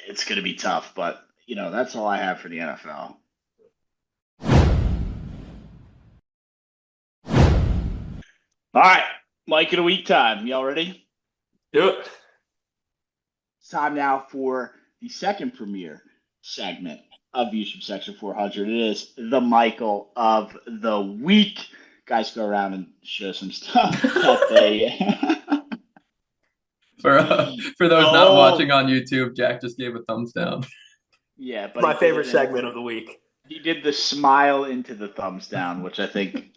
it's going to be tough. But, that's all I have for the NFL. All right, Mike of the Week time. Y'all ready? Do it. It's time now for the second premiere segment of Views from Section 400. It is the Michael of the Week. Guys, go around and show some stuff that they. For those not watching on YouTube, Jack just gave a thumbs down. Yeah, but My favorite segment of the week. He did the smile into the thumbs down, which I think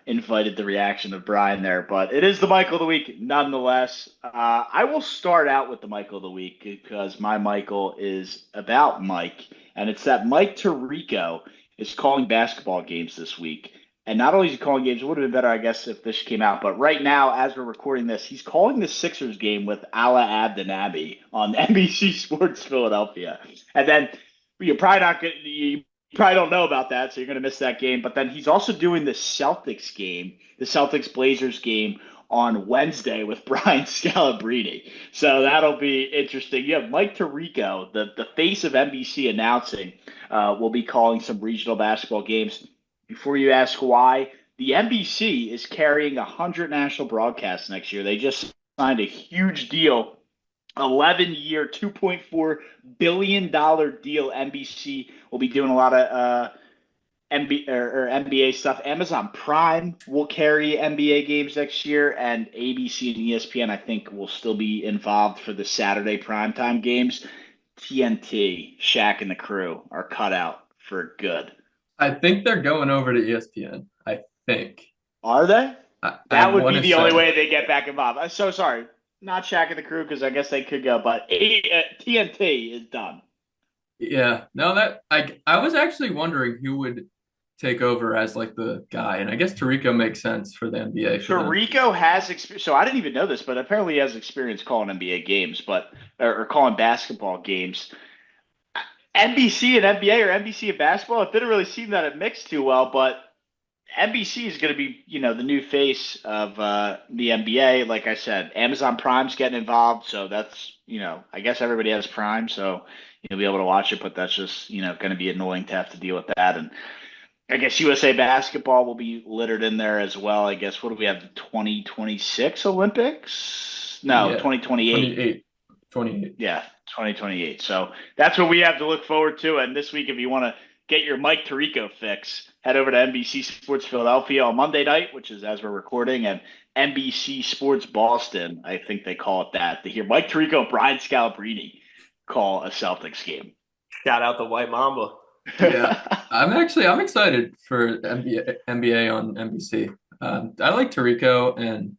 invited the reaction of Brian there. But it is the Michael of the Week nonetheless. I will start out with the Michael of the Week because my Michael is about Mike. And it's that Mike Tirico is calling basketball games this week. And not only is he calling games, it would have been better, I guess, if this came out. But right now, as we're recording this, he's calling the Sixers game with Ala Abdenabi on NBC Sports Philadelphia. And then you're probably not going to – probably don't know about that, so you're going to miss that game. But then he's also doing the Celtics game, the Celtics-Blazers game on Wednesday with Brian Scalabrine. So that'll be interesting. You have Mike Tirico, the face of NBC, announcing will be calling some regional basketball games. Before you ask why, the NBC is carrying 100 national broadcasts next year. They just signed a huge deal, 11-year, $2.4 billion deal. NBC will be doing a lot of NBA stuff. Amazon Prime will carry NBA games next year, and ABC and ESPN, I think, will still be involved for the Saturday primetime games. TNT, Shaq and the crew are cut out for good. I think they're going over to ESPN. I think. Are they? That would be the only way they get back involved. I'm so sorry. Not Shaq and the crew, because I guess they could go, but TNT is done. Yeah. No, that I was actually wondering who would take over as like the guy, and I guess Tirico makes sense for the NBA. Tirico has experience, so I didn't even know this, but apparently he has experience calling NBA games, or calling basketball games. NBC and NBA or NBC and basketball, it didn't really seem that it mixed too well, but NBC is going to be, the new face of the NBA. Like I said, Amazon Prime's getting involved, so that's, I guess everybody has Prime, so you'll be able to watch it, but that's just, going to be annoying to have to deal with that. And I guess USA Basketball will be littered in there as well. I guess, what do we have, the 2026 Olympics? No, yeah, 2028. 28. Yeah, 2028. So that's what we have to look forward to. And this week, if you want to get your Mike Tirico fix, head over to NBC Sports Philadelphia on Monday night, which is as we're recording, and NBC Sports Boston, I think they call it that, to hear Mike Tirico and Brian Scalabrine call a Celtics game. Shout out the White Mamba. Yeah, I'm excited for NBA on NBC. I like Tirico, and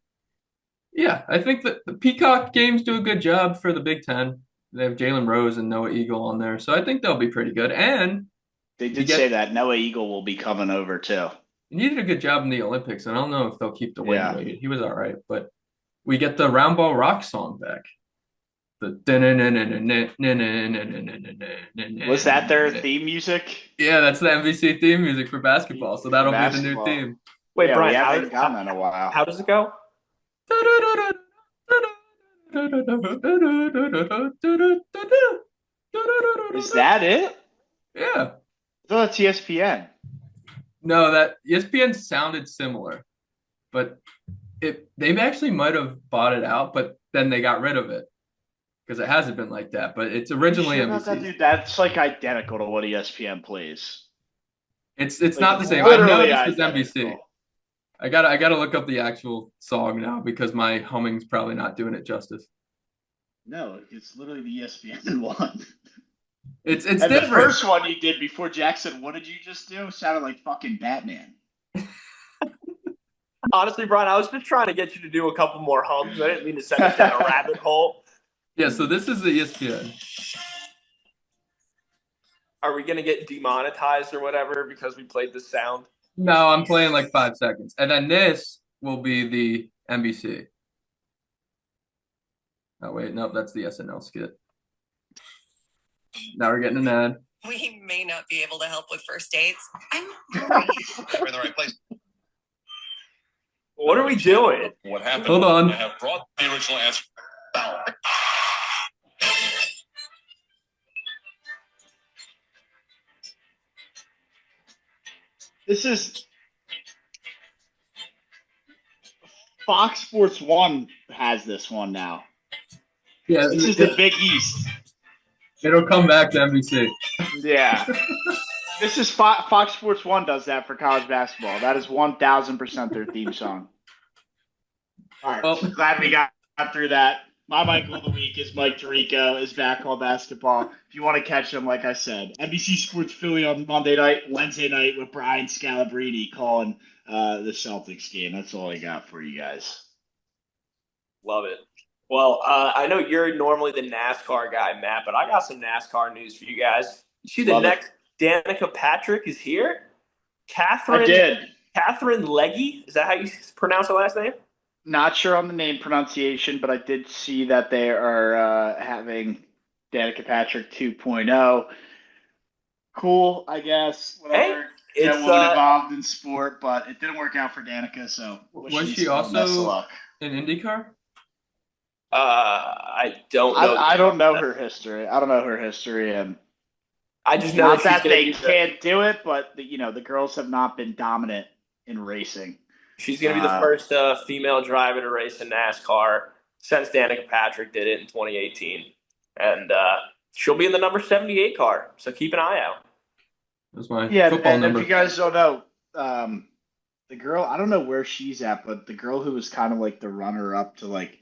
yeah, I think that the Peacock games do a good job for the Big Ten. They have Jalen Rose and Noah Eagle on there, so I think they'll be pretty good. And they did say that Noah Eagle will be coming over too. He did a good job in the Olympics, and I don't know if they'll keep the Wayne Wade. He was all right, but we get the Round Ball Rock song back. Was that their theme music? Yeah, that's the NBC theme music for basketball, so that'll be the new theme. Wait, Brian, we haven't gotten that in a while. How does it go? Is that it? Yeah. I thought that's ESPN. No, that ESPN sounded similar, but they actually might have bought it out, but then they got rid of it because it hasn't been like that. But it's Are you originally sure about that, NBC. dude? That's like identical to what ESPN plays. It's Like not it's the same. I know literally this was NBC. identical. I gotta look up the actual song now because my humming's probably not doing it justice. No, it's literally the ESPN one. It's And the different. first one you did before Jackson, what did you just do? Sounded like fucking Batman. Honestly, Brian, I was just trying to get you to do a couple more hums. I didn't mean to send us down a rabbit hole. Yeah, so this is the ESPN. Are we going to get demonetized or whatever because we played this sound? No, I'm playing like 5 seconds. And then this will be the NBC. Oh, wait, nope, that's the SNL skit. Now we're getting an ad. We may not be able to help with first dates. I'm We're in the right place. What are we doing? What happened? Hold on. I have brought the original answer. This is Fox Sports 1 has this one now. Yeah, This is the Big East. it'll come back to NBC. Yeah. This is Fox Sports 1 does that for college basketball. That is 1000% their theme song. All right. Well- Glad we got through that. My Michael of the Week is Mike Tirico, is back on basketball. If you want to catch him, like I said, NBC Sports Philly on Monday night, Wednesday night with Brian Scalabrine calling the Celtics game. That's all I got for you guys. Love it. Well, I know you're normally the NASCAR guy, Matt, but I got some NASCAR news for you guys. You see the Love it. next Danica Patrick is here? I did. Catherine Leggy? Is that how you pronounce her last name? Not sure on the name pronunciation, but I did see that they are having Danica Patrick 2.0. Cool, I guess. Whatever. Hey, Get it's a woman involved in sport, but it didn't work out for Danica, so Was she the best of also luck. in IndyCar? I don't know. I don't know her history. I don't know her history, and I just know not that she's gonna they be can't do it, but the girls have not been dominant in racing. she's going to be the first female driver to race in NASCAR since Danica Patrick did it in 2018. And she'll be in the number 78 car, so keep an eye out. That's my Yeah, football and number. if you guys don't know, the girl, I don't know where she's at, but the girl who was kind of like the runner-up to like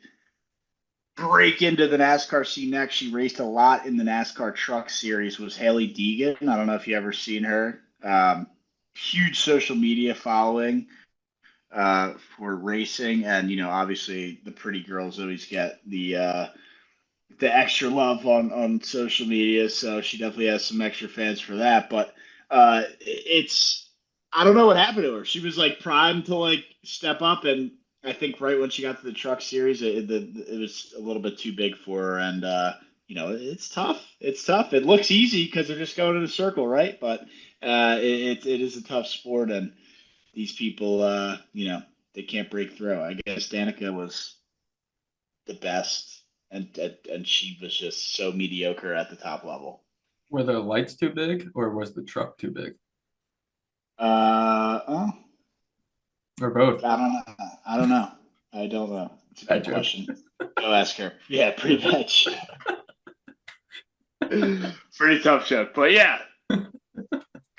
break into the NASCAR scene next, she raced a lot in the NASCAR Truck Series, was Haley Deegan. I don't know if you ever seen her. Huge social media following for racing, and obviously the pretty girls always get the extra love on social media, so she definitely has some extra fans for that. But it's I don't know what happened to her. She was like primed to like step up, and I think right when she got to the Truck Series, it was a little bit too big for her, and it's tough. It's tough. It looks easy because they're just going in a circle, right? But it is a tough sport, and these people, they can't break through. I guess Danica was the best, and she was just so mediocre at the top level. Were the lights too big, or was the truck too big, Oh, or both? I don't know. I don't know. It's a good question. Go ask her. Yeah, pretty much. Pretty tough joke, but yeah.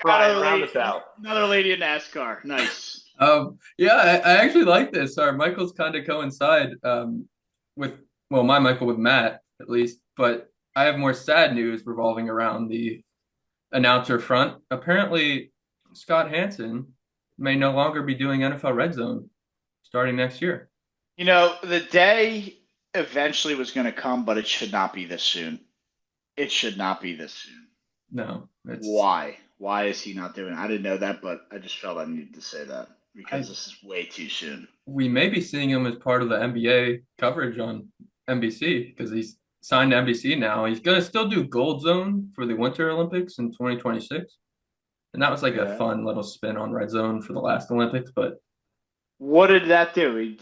Brian, round us out. Another lady in NASCAR. Nice. Yeah, I actually like this. Our Michaels kind of coincide with, well, my Michael with Matt at least, but I have more sad news revolving around the announcer front. Apparently, Scott Hansen may no longer be doing NFL Red Zone starting next year. The day eventually was going to come, but it should not be this soon. It should not be this soon. No. Why? Why is he not doing it? I didn't know that, but I just felt I needed to say that because this is way too soon. We may be seeing him as part of the NBA coverage on NBC because he's signed to NBC now. He's going to still do Gold Zone for the Winter Olympics in 2026. And that was like a fun little spin on Red Zone for the last Olympics. But what did that do?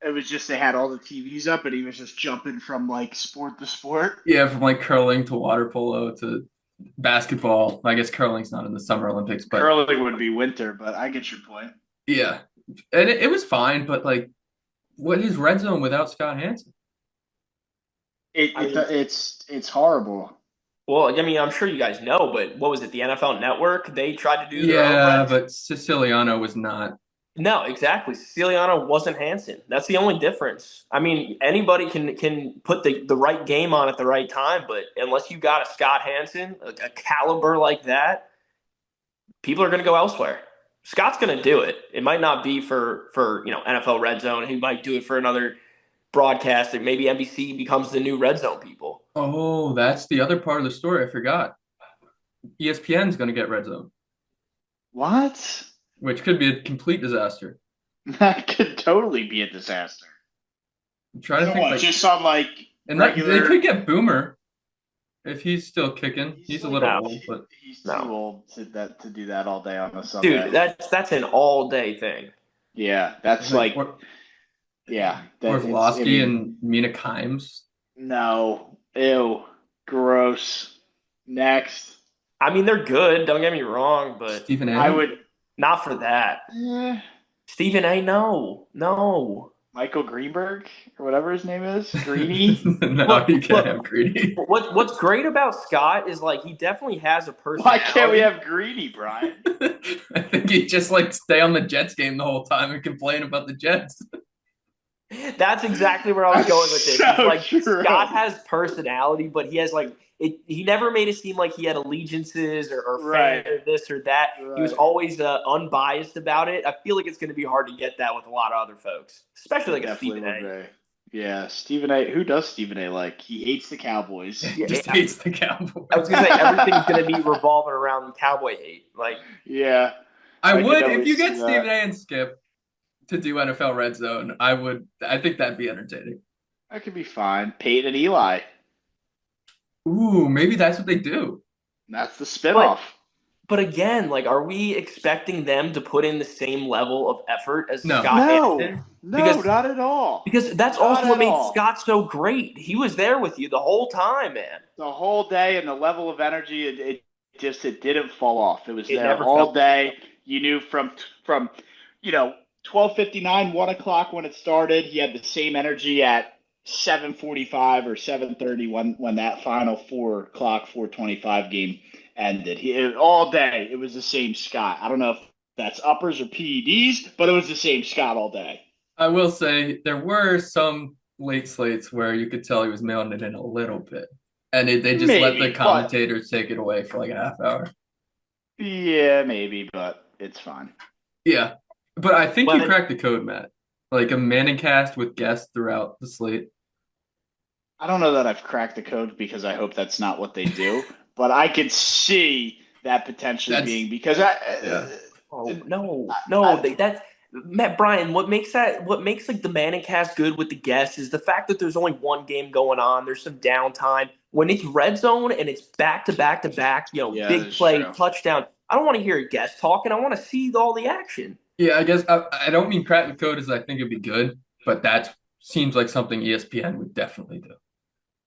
It was just they had all the TVs up, and he was just jumping from like sport to sport. Yeah, from like curling to water polo to basketball. I guess curling's not in the Summer Olympics, but Curling would be winter, but I get your point. yeah. And it was fine, but like, what is red zone without Scott Hansen? It's horrible. Well, I mean, I'm sure you guys know, but what was it? The NFL Network? They tried to do their own Yeah, red. but Siciliano was not. No, exactly. Siciliano wasn't Hansen. That's the only difference. I mean, anybody can put the right game on at the right time, but unless you got a Scott Hansen, a caliber like that, people are going to go elsewhere. Scott's going to do it. It might not be for NFL Red Zone. He might do it for another broadcast. That maybe NBC becomes the new Red Zone people. Oh, that's the other part of the story. I forgot. ESPN's going to get red zone, What? which could be a complete disaster. That could totally be a disaster. I'm trying to So think what? like, Just on like and they regular. could get Boomer if he's still kicking. He's a little No. old, but He's No. too old to do that all day on a Sunday. Dude, that's an all day thing. Yeah, that's like yeah. Orlovsky and Mina Kimes. No, ew, gross. Next, I mean, they're good. Don't get me wrong, but Stephen A. I would. not for that. Stephen A. No. Michael Greenberg or whatever his name is, Greeny. No, you can't have Greedy. What's great about Scott is like he definitely has a Why personality. can't we have Greeny, Brian? I think he just like stay on the Jets game the whole time and complain about the Jets. That's exactly where I was going with this. So It's like true. Scott has personality, but he has like it. He never made it seem like he had allegiances or Right. fan or this or that. He was Right. always unbiased about it. I feel like it's going to be hard to get that with a lot of other folks, especially like a Definitely Stephen would A. be. Yeah, Stephen A. Who does Stephen A. like? He hates the Cowboys. Yeah, Just hates the Cowboys. I was going to say everything's going to be revolving around Cowboy hate. Like, Yeah, I I would could if you always get see Stephen that. A. and Skip to do NFL Red Zone. I would. I think that'd be entertaining. that could be fine. Peyton and Eli. Ooh, maybe that's what they do. That's the spinoff. but again, like, are we expecting them to put in the same level of effort as No. Scott No, Hansen? no, Because- not at all. Because that's Not also what at made all. Scott so great. He was there with you the whole time, man. The whole day and the level of energy, it didn't fall off. It was It there never all fell day. You knew from 12:59, 1 o'clock when it started. He had the same energy at 7:45 or 7:30 when that final 4 o'clock 4:25 game ended. All day it was the same Scott. I don't know if that's uppers or PEDs, but it was the same Scott all day. I will say there were some late slates where you could tell he was mailing it in a little bit, and they just let Maybe, the commentators take it away for like a half hour. Yeah, maybe, but it's fine. Yeah, but I think you But- cracked the code, Matt. Like a Manning cast with guests throughout the slate. I don't know that I've cracked the code because I hope that's not what they do, but I could see that potentially That's- being because Yeah. Oh no, that's Matt Bryan. What makes like the Manning cast good with the guests is the fact that there's only one game going on. There's some downtime. When it's red zone and it's back to back to back, Yeah, big that's play, true. touchdown. I don't want to hear a guest talking. I want to see all the action. Yeah, I guess I don't mean crack the code as I think it'd be good, but that seems like something ESPN would definitely do.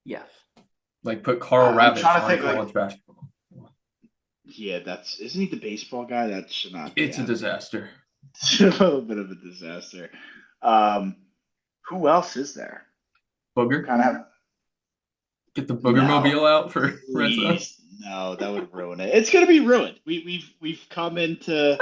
Yes. Like put Carl I'm Ravitch trying to on think, college basketball. Yeah, isn't he the baseball guy? That should not. It's a be disaster. It's a little bit of a disaster. Who else is there? Booger, Kind of. get the Booger No. Mobile out for Red Zone. Please, no, that would ruin it. It's gonna be ruined. We've come into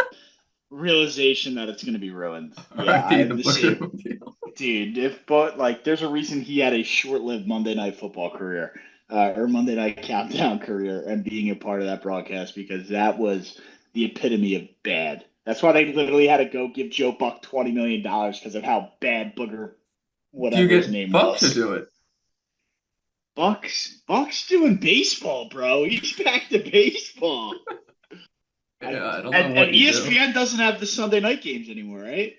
realization that it's gonna be ruined. Yeah, RIP I the am the Booger same. Mobile. Dude, there's a reason he had a short-lived Monday Night Football career, or Monday Night Countdown career, and being a part of that broadcast because that was the epitome of bad. That's why they literally had to go give Joe Buck $20 million because of how bad Booger, Do whatever you his get name Buck to was. do it? Buck's doing baseball, bro. He's back to baseball. Yeah, I don't know And what you do. ESPN doesn't have the Sunday night games anymore, right?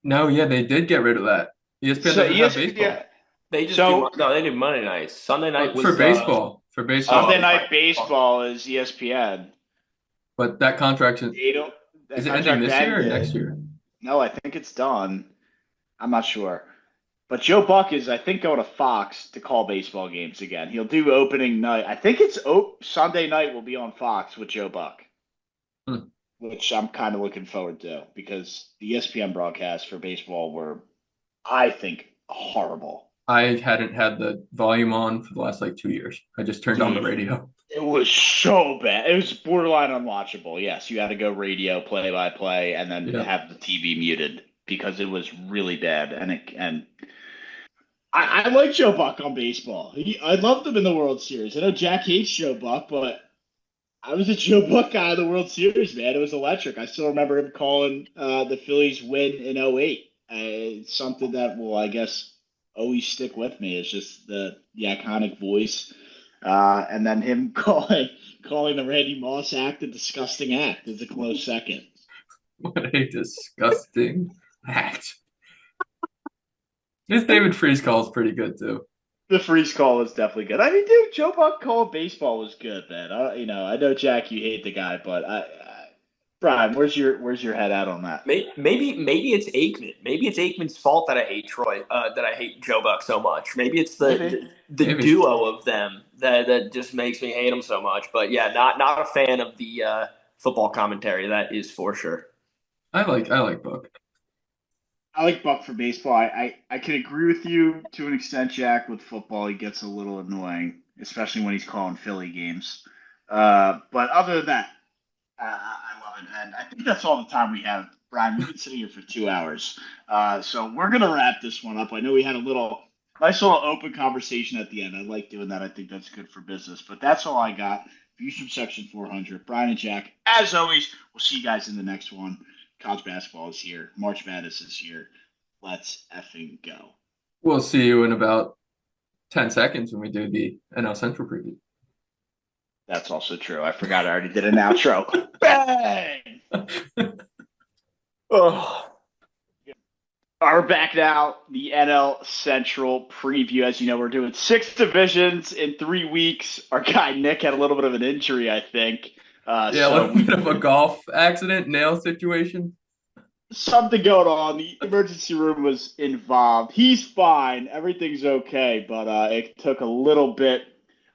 No, yeah, they did get rid of that. ESPN doesn't have baseball. They just So- they do Monday nights. Sunday night was For baseball. For baseball. Sunday Oh, night right. baseball is ESPN. But that contract They don't. that is it ending contract this year or ended. next year? No, I think it's done. I'm not sure. But Joe Buck is, I think, going to Fox to call baseball games again. He'll do opening night. I think it's Sunday night will be on Fox with Joe Buck, Hmm. which I'm kind of looking forward to because the ESPN broadcasts for baseball were, I think, horrible. I hadn't had the volume on for the last like 2 years. I just turned on the Dude, radio. it was so bad. It was borderline unwatchable. Yes, you had to go radio play by play and then Yeah. have the TV muted because it was really bad. I like Joe Buck on baseball. I loved him in the World Series. I know Jack hates Joe Buck, but I was a Joe Buck guy in the World Series, man. It was electric. I still remember him calling the Phillies win in '08. It's something that will, I guess, always stick with me. It's just the iconic voice, and then him calling the Randy Moss act a disgusting act is a close second. What a disgusting act. This David Freese call is pretty good too. The freeze call was definitely good. I mean, dude, Joe Buck calling baseball was good, man. I know Jack, you hate the guy, but Brian, where's your head at on that? Maybe it's Aikman. Maybe it's Aikman's fault that I hate that I hate Joe Buck so much. Maybe it's the Maybe. duo of them that just makes me hate him so much. But yeah, not a fan of the football commentary. That is for sure. I like Buck. I like Buck for baseball. I can agree with you to an extent, Jack. With football, he gets a little annoying, especially when he's calling Philly games. But other than that, I love it, and I think that's all the time we have. Brian, we've been sitting here for 2 hours, so we're gonna wrap this one up. I know we had a nice little open conversation at the end. I like doing that. I think that's good for business. But that's all I got. Views from Section 400. Brian and Jack, as always, we'll see you guys in the next one. College basketball is here. March Madness is here. Let's effing go. We'll see you in about 10 seconds when we do the NL Central preview. That's also true. I forgot I already did an outro. Bang! Oh. We're back now. The NL Central preview. As you know, we're doing 6 divisions in 3 weeks. Our guy Nick had a little bit of an injury, I think. A little bit of a golf accident, nail situation. Something going on. The emergency room was involved. He's fine. Everything's okay, but it took a little bit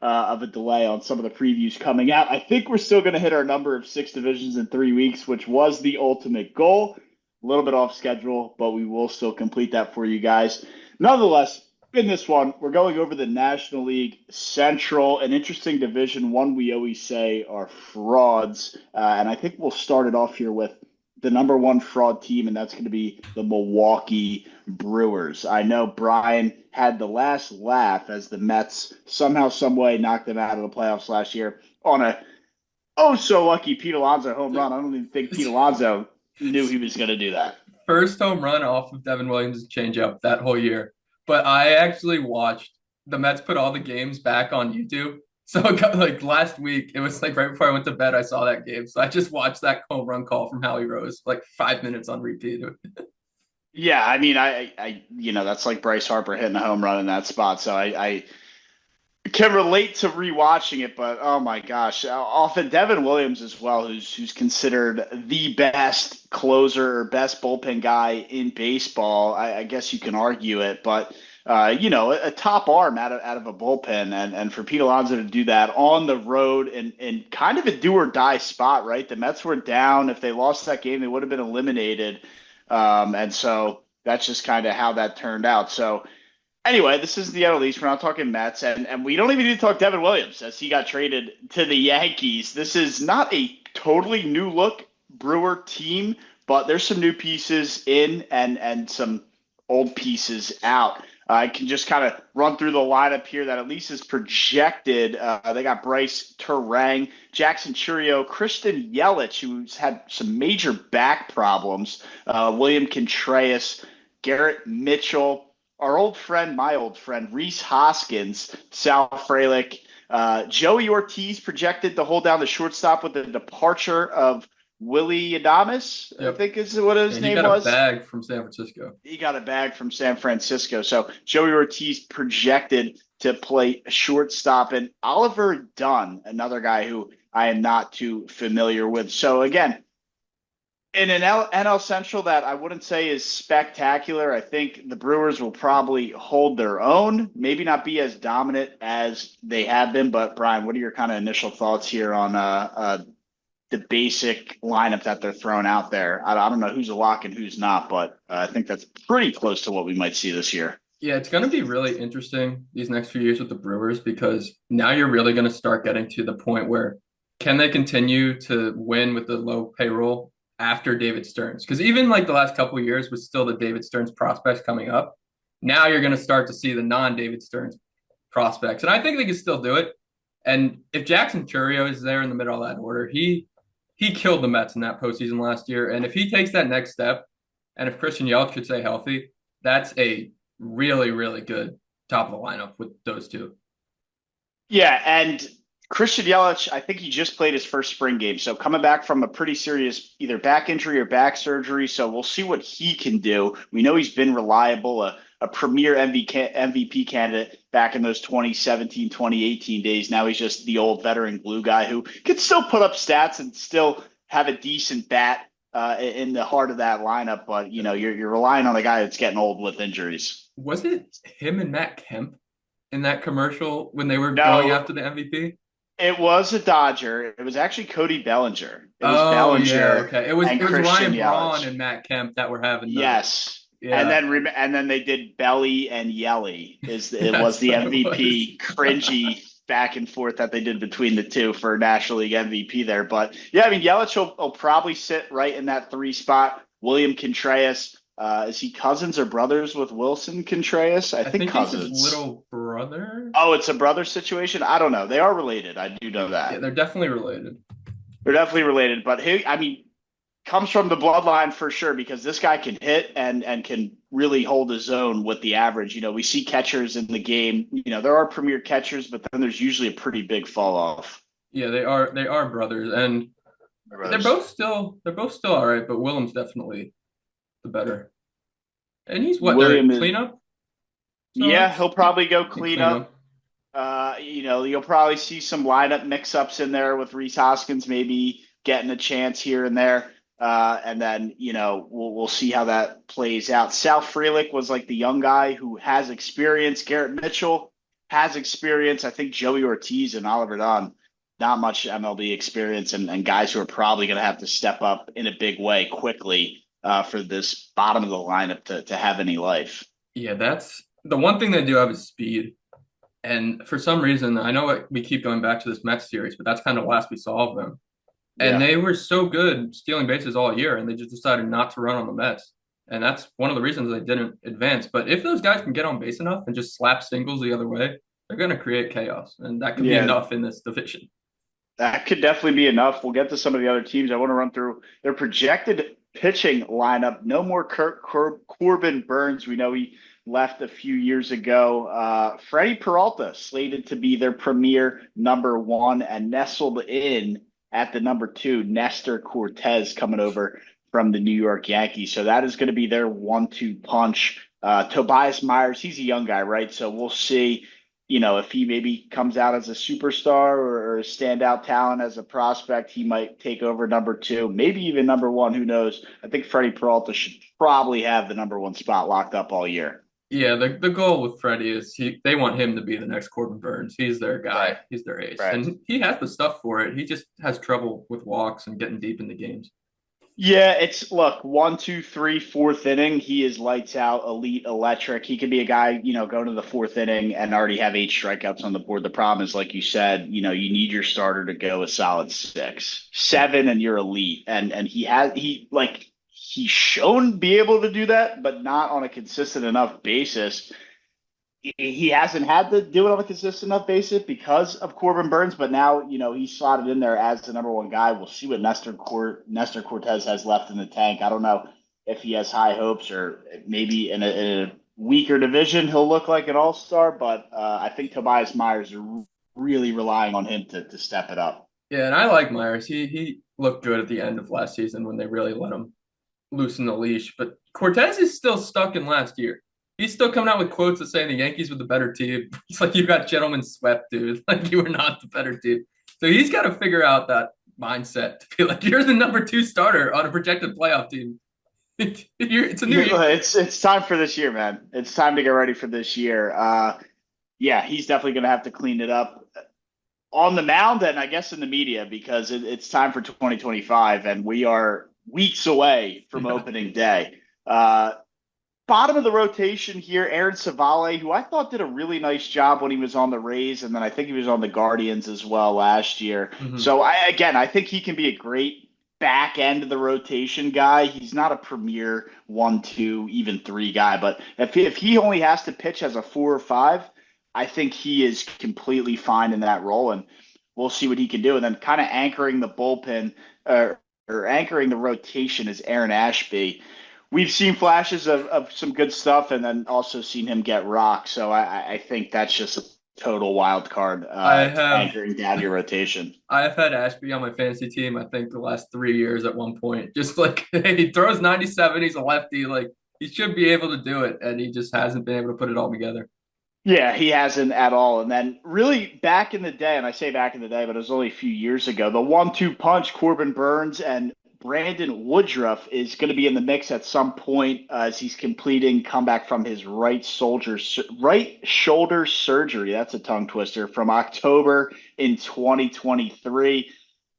of a delay on some of the previews coming out. I think we're still going to hit our number of 6 divisions in 3 weeks, which was the ultimate goal. A little bit off schedule, but we will still complete that for you guys. Nonetheless, in this one, we're going over the National League Central, an interesting division, one we always say are frauds. And I think we'll start it off here with the number one fraud team, and that's going to be the Milwaukee Brewers. I know Brian had the last laugh as the Mets somehow, some way knocked them out of the playoffs last year on a so lucky Pete Alonso home run. I don't even think Pete Alonso knew he was going to do that. First home run off of Devin Williams' changeup that whole year. But I actually watched the Mets put all the games back on YouTube. So it got, like last week, it was like right before I went to bed, I saw that game. So I just watched that home run call from Howie Rose, like 5 minutes on repeat. Yeah, I mean, I that's like Bryce Harper hitting a home run in that spot. So I can relate to rewatching it, but oh my gosh, often Devin Williams as well, who's considered the best closer or best bullpen guy in baseball. I guess you can argue it, but a top arm out of a bullpen, and for Pete Alonso to do that on the road in kind of a do or die spot, right? The Mets were down. If they lost that game, they would have been eliminated, and so that's just kind of how that turned out. So. Anyway, this is the NL East. We're not talking Mets, and we don't even need to talk Devin Williams as he got traded to the Yankees. This is not a totally new look Brewer team, but there's some new pieces in and some old pieces out. I can just kind of run through the lineup here that at least is projected. They got Bryce Terang, Jackson Churio, Kristen Yelich, who's had some major back problems, William Contreras, Garrett Mitchell, our old friend, my old friend, Reese Hoskins, Sal Frelick, Joey Ortiz projected to hold down the shortstop with the departure of Willie Adames, Yep. I think is what his name was. He got a bag from San Francisco. He got a bag from San Francisco. So Joey Ortiz projected to play shortstop, and Oliver Dunn, another guy who I am not too familiar with. So again, In an NL Central that I wouldn't say is spectacular, I think the Brewers will probably hold their own, maybe not be as dominant as they have been. But Brian, what are your kind of initial thoughts here on the basic lineup that they're throwing out there? I don't know who's a lock and who's not, but I think that's pretty close to what we might see this year. Yeah, it's going to be really interesting these next few years with the Brewers because now you're really going to start getting to the point where can they continue to win with the low payroll after David Stearns? Because even like the last couple of years was still the David Stearns prospects coming up. Now you're going to start to see the non-David Stearns prospects, and I think they can still do it. And if Jackson Chourio is there in the middle of that order, he killed the Mets in that postseason last year. And if he takes that next step, and if Christian Yelich could stay healthy, that's a really, really good top of the lineup with those two. Yeah, and Christian Yelich, I think he just played his first spring game. So coming back from a pretty serious either back injury or back surgery. So we'll see what he can do. We know he's been reliable, a premier MVP candidate back in those 2017, 2018 days. Now he's just the old veteran glue guy who can still put up stats and still have a decent bat in the heart of that lineup. But, you're relying on a guy that's getting old with injuries. Was it him and Matt Kemp in that commercial when they were No. going after the MVP? It was a Dodger. It was actually Cody Bellinger. It was Oh, Bellinger. yeah, okay. It was Christian Ryan Yelich. Braun and Matt Kemp that were having the, Yes. yeah. And then they did Belly and Yelly. It was the MVP cringy back and forth that they did between the two for National League MVP there. But yeah, I mean, Yelich will probably sit right in that 3 spot. William Contreras. Is he cousins or brothers with Wilson Contreras? I think cousins. He's his little brother. Oh, it's a brother situation? I don't know. They are related. I do know that. Yeah, they're definitely related. They're definitely related. But comes from the bloodline for sure because this guy can hit and can really hold his own with the average. We see catchers in the game. There are premier catchers, but then there's usually a pretty big fall off. Yeah, they are brothers, and they're both still all right. But William's definitely the better. And he's what, their cleanup? So yeah, he'll probably go cleanup. You'll probably see some lineup mix-ups in there with Rhys Hoskins maybe getting a chance here and there. And then, we'll see how that plays out. Sal Frelick was like the young guy who has experience. Garrett Mitchell has experience. I think Joey Ortiz and Oliver Don, not much MLB experience and guys who are probably going to have to step up in a big way quickly for this bottom of the lineup to have any life. Yeah, that's the one thing they do have is speed. And for some reason, I know we keep going back to this Mets series, but that's kind of the last we saw of them. And they were so good stealing bases all year, and they just decided not to run on the Mets. And that's one of the reasons they didn't advance. But if those guys can get on base enough and just slap singles the other way, they're going to create chaos. And that could be enough in this division. That could definitely be enough. We'll get to some of the other teams. I want to run through their projected pitching lineup. No more Corbin Burns. We know he left a few years ago. Freddie Peralta slated to be their premier number 1 and nestled in at the number 2, Nestor Cortez coming over from the New York Yankees. So that is going to be their 1-2 punch. Tobias Myers, he's a young guy, right? So we'll see, if he maybe comes out as a superstar or a standout talent as a prospect, he might take over number 2, maybe even number 1. Who knows? I think Freddie Peralta should probably have the number 1 spot locked up all year. Yeah, the goal with Freddie is they want him to be the next Corbin Burns. He's their guy. Right. He's their ace. Right. And he has the stuff for it. He just has trouble with walks and getting deep into games. Yeah, it's 1, 2, 3, 4th inning. He is lights out, elite, electric. He could be a guy, go to the 4th inning and already have 8 strikeouts on the board. The problem is, like you said, you need your starter to go a solid 6, 7, and you're elite. And he's shown to be able to do that, but not on a consistent enough basis. He hasn't had to do it on a consistent enough basis because of Corbin Burns, but now, he's slotted in there as the number 1 guy. We'll see what Nestor Cortez has left in the tank. I don't know if he has high hopes or maybe in a weaker division he'll look like an all-star, but I think Tobias Myers are really relying on him to step it up. Yeah, and I like Myers. He looked good at the end of last season when they really let him loosen the leash, but Cortez is still stuck in last year. He's still coming out with quotes that say the Yankees were the better team. It's like you got gentlemen swept, dude. Like you were not the better team. So he's got to figure out that mindset to be like, you're the number 2 starter on a projected playoff team. It's a new year. It's time for this year, man. It's time to get ready for this year. Yeah, he's definitely going to have to clean it up on the mound and I guess in the media because it's time for 2025 and we are weeks away from opening day. Bottom of the rotation here, Aaron Savale, who I thought did a really nice job when he was on the Rays, and then I think he was on the Guardians as well last year. Mm-hmm. So I think he can be a great back end of the rotation guy. He's not a premier 1, 2, even 3 guy, but if he only has to pitch as a 4 or 5, I think he is completely fine in that role, and we'll see what he can do. And then kind of anchoring the bullpen or anchoring the rotation is Aaron Ashby. We've seen flashes of some good stuff and then also seen him get rocked. So I think that's just a total wild card anchoring down your rotation. I have had Ashby on my fantasy team, I think, the last 3 years at one point. Just like he throws 97, he's a lefty. Like he should be able to do it, and he just hasn't been able to put it all together. Yeah, he hasn't at all. And then really back in the day, and I say back in the day, but it was only a few years ago, the 1-2 punch, Corbin Burns and Brandon Woodruff is going to be in the mix at some point as he's completing comeback from his right shoulder surgery. That's a tongue twister from October in 2023.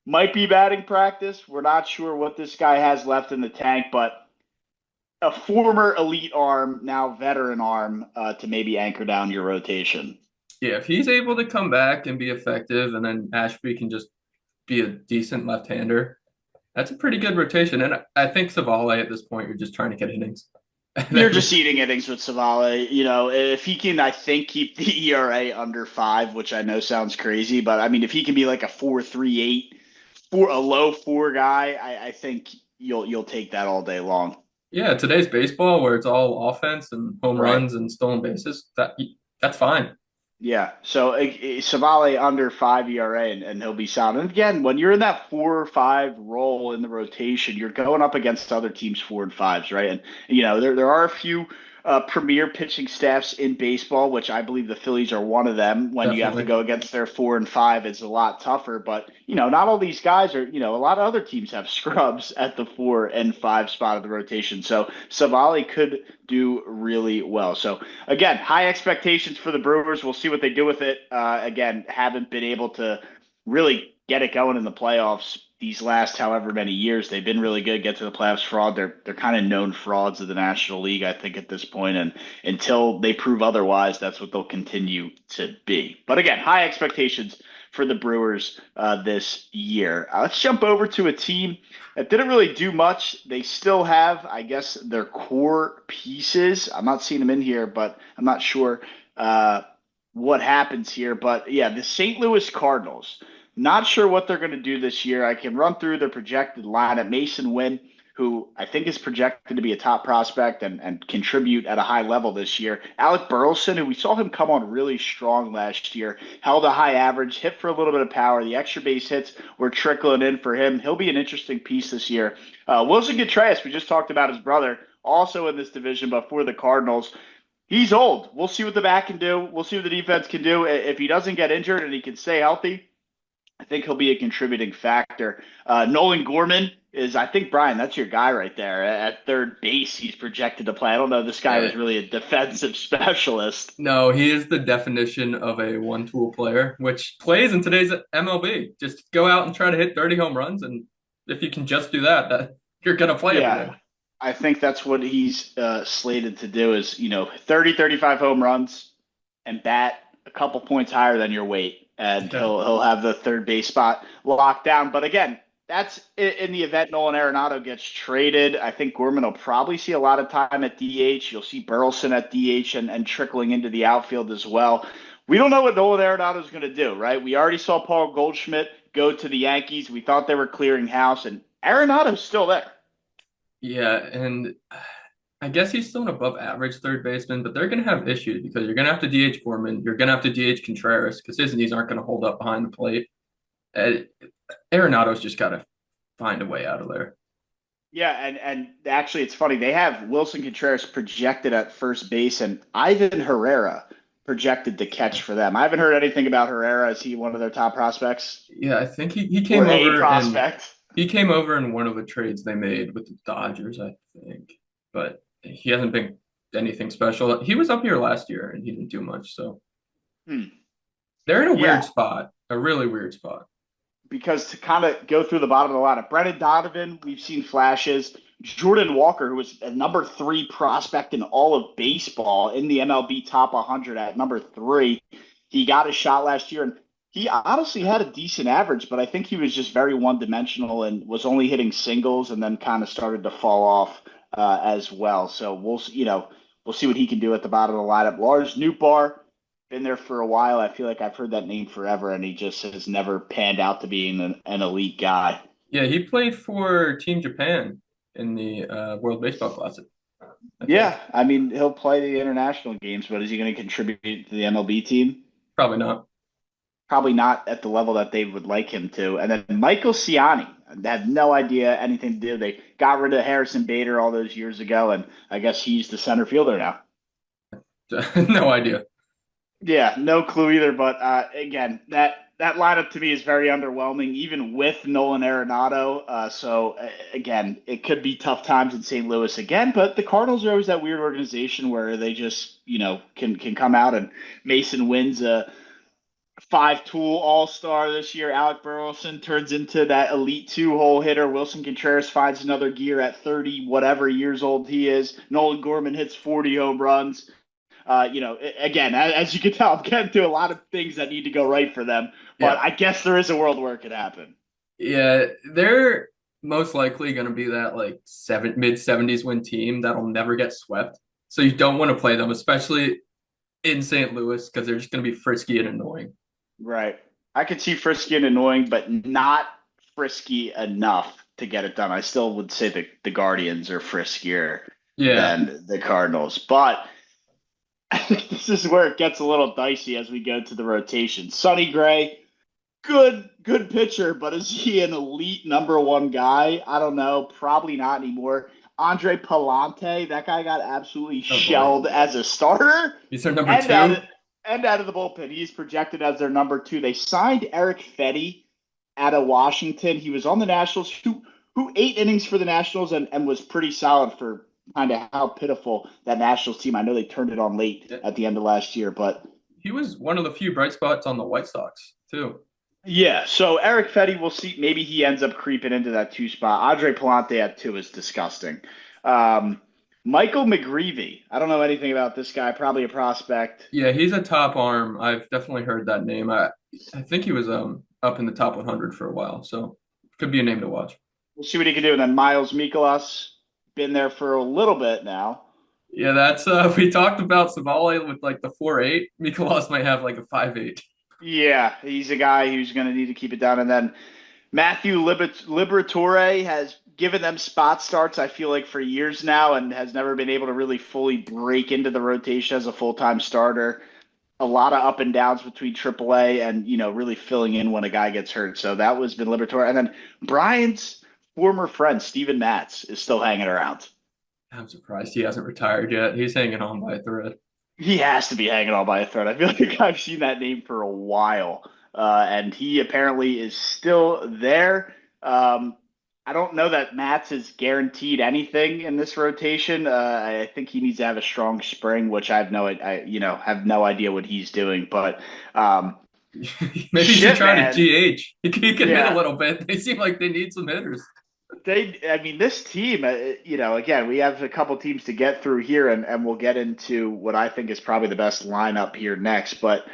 Might be batting practice. We're not sure what this guy has left in the tank, but a former elite arm, now veteran arm to maybe anchor down your rotation. Yeah, if he's able to come back and be effective and then Ashby can just be a decent left-hander, that's a pretty good rotation. And I think Savale at this point, you're just trying to get innings. You're just eating innings with Savale. You know, if he can, I think, keep the ERA under 5, which I know sounds crazy, but I mean, if he can be like a 4.38, a low 4 guy, I think you'll take that all day long. Yeah, today's baseball where it's all offense and home runs and stolen bases, that's fine. Yeah, so Savale under 5 ERA and he'll be sound. And again, when you're in that 4 or 5 role in the rotation, you're going up against other teams' 4 and 5s, right? And you know there are a few premier pitching staffs in baseball, which I believe the Phillies are one of them. When you have to go against their 4 and 5, it's a lot tougher. But you know, not all these guys are. You know, a lot of other teams have scrubs at the 4 and 5 spot of the rotation. So Savale could do really well. So again, high expectations for the Brewers. We'll see what they do with it. Again, haven't been able to really get it going in the playoffs these last however many years. They've been really good, get to the playoffs fraud. They're kind of known frauds of the National League, I think, at this point. And until they prove otherwise, that's what they'll continue to be. But again, high expectations for the Brewers this year. Let's jump over to a team that didn't really do much. They still have, I guess, their core pieces. I'm not seeing them in here, but I'm not sure what happens here. But yeah, the St. Louis Cardinals. Not sure what they're going to do this year. I can run through their projected lineup. Mason Wynn, who I think is projected to be a top prospect and contribute at a high level this year. Alec Burleson, who we saw him come on really strong last year, held a high average, hit for a little bit of power. The extra base hits were trickling in for him. He'll be an interesting piece this year. Wilson Contreras, we just talked about his brother, also in this division, but for the Cardinals. He's old. We'll see what the back can do. We'll see what the defense can do. If he doesn't get injured and he can stay healthy, I think he'll be a contributing factor. Nolan Gorman is, I think, Brian, that's your guy right there. At third base, he's projected to play. I don't know. This guy was really a defensive specialist. No, he is the definition of a one-tool player, which plays in today's MLB. Just go out and try to hit 30 home runs, and if you can just do that you're going to play every day. I think that's what he's slated to do is, 30, 35 home runs and bat a couple points higher than your weight. And he'll have the third base spot locked down. But again, that's in the event Nolan Arenado gets traded. I think Gorman will probably see a lot of time at DH. You'll see Burleson at DH and trickling into the outfield as well. We don't know what Nolan Arenado is going to do, right? We already saw Paul Goldschmidt go to the Yankees. We thought they were clearing house, and Arenado's still there. Yeah, and I guess he's still an above average third baseman, but they're going to have issues because you're going to have to DH Gorman. You're going to have to DH Contreras because his knees aren't going to hold up behind the plate. Arenado's just got to find a way out of there. Yeah, and actually it's funny. They have Wilson Contreras projected at first base and Ivan Herrera projected to catch for them. I haven't heard anything about Herrera. Is he one of their top prospects Yeah, I think he or came a over and prospect? he came over in one of the trades they made with the Dodgers, I think. But he hasn't been anything special. He was up here last year and he didn't do much. So Hmm. they're in a weird Yeah, spot, a really weird spot. because to kind of go through the bottom of the lineup, Brendan Donovan, we've seen flashes. Jordan Walker, who was a number 3 prospect in all of baseball in the MLB top 100 at number 3, he got a shot last year, and he honestly had a decent average, but I think he was just very one-dimensional and was only hitting singles, and then kind of started to fall off as well. So we'll see what he can do at the bottom of the lineup. Lars Nootbaar, been there for a while. I feel like I've heard that name forever, and he just has never panned out to being an elite guy. Yeah, he played for Team Japan in the World Baseball Classic, I Yeah, think. I mean, he'll play the international games, but is he going to contribute to the MLB team? Probably not. Probably not at the level that they would like him to. And then Michael Ciani, I had no idea anything to do. They got rid of Harrison Bader all those years ago, and I guess he's the center fielder now. No idea. Yeah, no clue either. But again, that lineup to me is very underwhelming, even with Nolan Arenado. Again, it could be tough times in St. Louis again. But the Cardinals are always that weird organization where they just can come out, and Mason wins a 5-tool All-Star this year. Alec Burleson turns into that elite 2-hole hitter. Wilson Contreras finds another gear at 30 whatever years old he is. Nolan Gorman hits 40 home runs. Again, as you can tell, I'm getting to a lot of things that need to go right for them. But Yeah. I guess there is a world where it could happen. Yeah, they're most likely going to be that like mid 70s win team that'll never get swept. So you don't want to play them, especially in St. Louis, because they're just going to be frisky and annoying. Right. I could see frisky and annoying, but not frisky enough to get it done. I still would say the Guardians are friskier Yeah. than the Cardinals. But I think this is where it gets a little dicey as we go to the rotation. Sonny Gray, good pitcher, but is he an elite number 1 guy? I don't know. Probably not anymore. Andre Palante, that guy got absolutely Oh boy. shelled as a starter He's their number and two. out of the bullpen. He's projected as their number 2. They signed Eric Fetty out of Washington. He was on the Nationals, who 8 innings for the Nationals and was pretty solid for kind of how pitiful that Nationals team. I know they turned it on late at the end of last year, but He was one of the few bright spots on the White Sox, too. yeah. So Eric Fetty, we'll see. Maybe he ends up creeping into that 2 spot. Andre Palante at 2 is disgusting. Michael McGreevy. I don't know anything about this guy. Probably a prospect. Yeah, he's a top arm. I've definitely heard that name. I think he was up in the top 100 for a while, so could be a name to watch. We'll see what he can do. And then Miles Mikolas, been there for a little bit now. Yeah, that's we talked about Savale with like the 4.8. Mikolas might have like a 5.8. Yeah, he's a guy who's going to need to keep it down. And then Matthew Liberatore has given them spot starts, I feel like, for years now and has never been able to really fully break into the rotation as a full-time starter. A lot of up and downs between AAA and, really filling in when a guy gets hurt. So that was been Liberatore. And then Brian's former friend, Steven Matz, is still hanging around. I'm surprised he hasn't retired yet. He's hanging on by a thread. He has to be hanging on by a thread. I feel like I've seen that name for a while. And he apparently is still there. I don't know that Matz is guaranteed anything in this rotation. I think he needs to have a strong spring, which I have no idea what he's doing. But maybe he should try to GH. He can hit Yeah. a little bit. They seem like they need some hitters. This team, again, we have a couple teams to get through here, and we'll get into what I think is probably the best lineup here next. But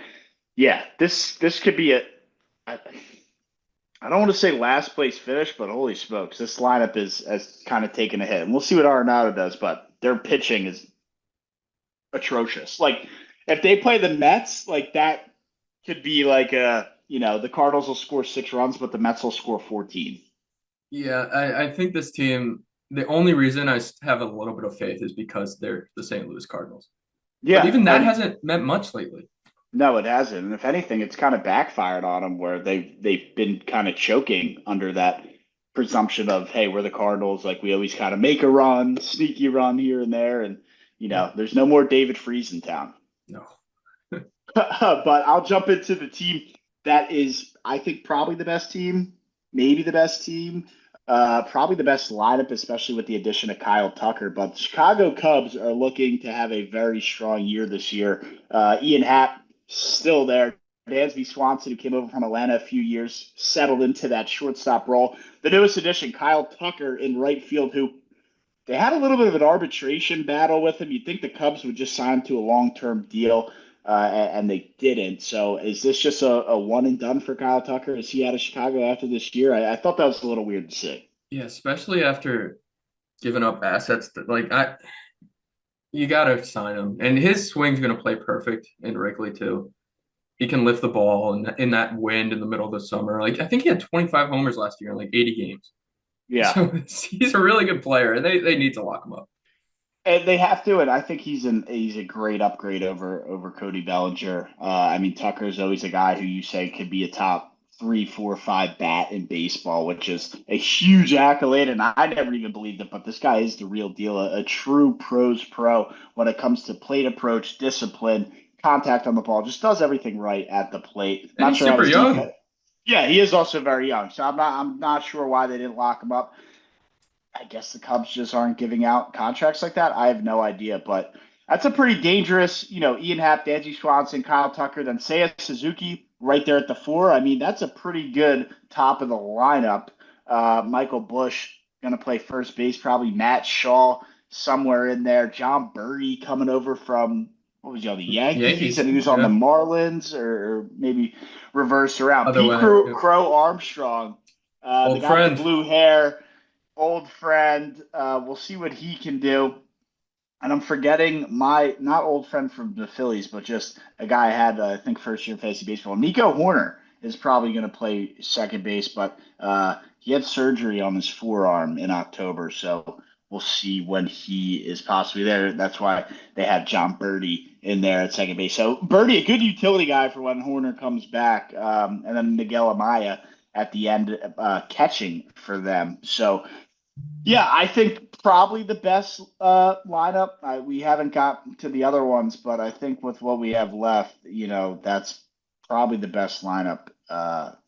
yeah, this could be I don't want to say last place finish, but holy smokes, this lineup has kind of taken a hit. And we'll see what Arenado does, but their pitching is atrocious. Like, if they play the Mets, like that could be like the Cardinals will score 6 runs, but the Mets will score 14. Yeah, I think this team, the only reason I have a little bit of faith is because they're the St. Louis Cardinals. Yeah. But even that hasn't meant much lately. No, it hasn't. And if anything, it's kind of backfired on them where they've been kind of choking under that presumption of, hey, we're the Cardinals. Like, we always kind of make a run, sneaky run here and there. And, there's no more David Freese in town. No. But I'll jump into the team that is, I think, probably the best team, maybe the best team, probably the best lineup, especially with the addition of Kyle Tucker. But the Chicago Cubs are looking to have a very strong year this year. Ian Happ still there. Dansby Swanson, who came over from Atlanta a few years, settled into that shortstop role. The newest addition, Kyle Tucker in right field, who they had a little bit of an arbitration battle with him. You'd think the Cubs would just sign him to a long-term deal, and they didn't. So is this just a one and done for Kyle Tucker? Is he out of Chicago after this year? I thought that was a little weird to see. Yeah, especially after giving up assets that you gotta sign him. And his swing's gonna play perfect in Wrigley too. He can lift the ball in that wind in the middle of the summer. Like I think he had 25 homers last year in like 80 games. Yeah. So he's a really good player, and they need to lock him up. And they have to, and I think he's a great upgrade over Cody Bellinger. I mean, Tucker's always a guy who you say could be a top 3, 4, 5 bat in baseball, which is a huge accolade, and I never even believed it. But this guy is the real deal, a true pros pro when it comes to plate approach, discipline, contact on the ball. Just does everything right at the plate. And Not he's sure how super his young. defense. Yeah, he is also very young, so I'm not sure why they didn't lock him up. I guess the Cubs just aren't giving out contracts like that. I have no idea, but that's a pretty dangerous, Ian Happ, Dansby Swanson, Kyle Tucker, then Seiya Suzuki right there at the four. I mean, that's a pretty good top of the lineup. Michael Bush going to play first base, probably Matt Shaw somewhere in there. John Birdie coming over from, what was he on the Yankees? And he was on the Marlins, or maybe reversed around. Other Pete way, yeah. Crow Armstrong, the Old guy friend. with the blue hair. Old friend. We'll see what he can do. And I'm forgetting my not old friend from the Phillies, but just a guy I had, I think, first year fantasy baseball. Nico Horner is probably going to play second base, but he had surgery on his forearm in October, so we'll see when he is possibly there. That's why they have John Birdie in there at second base. So Birdie, a good utility guy for when Horner comes back, and then Miguel Amaya at the end catching for them. So. Yeah, I think probably the best lineup. We haven't got to the other ones, but I think with what we have left, that's probably the best lineup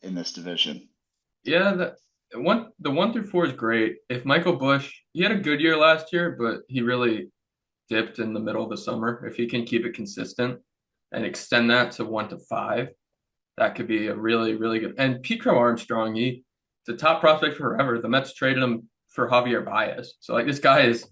in this division. Yeah, the 1 through 4 is great. If Michael Bush, he had a good year last year, but he really dipped in the middle of the summer. If he can keep it consistent and extend that to 1 to 5, that could be a really, really good. And Pete Crow Armstrong, he's a top prospect forever. The Mets traded him for Javier Baez. So this guy is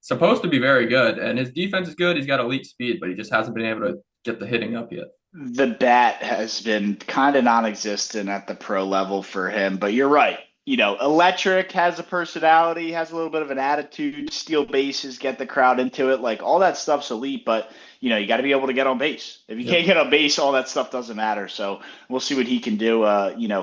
supposed to be very good, and his defense is good. He's got elite speed, but he just hasn't been able to get the hitting up yet. The bat has been kind of non-existent at the pro level for him, but you're right. Electric, has a personality, has a little bit of an attitude, steal bases, get the crowd into it. Like all that stuff's elite, but you got to be able to get on base. If you can't get on base, all that stuff doesn't matter. So we'll see what he can do.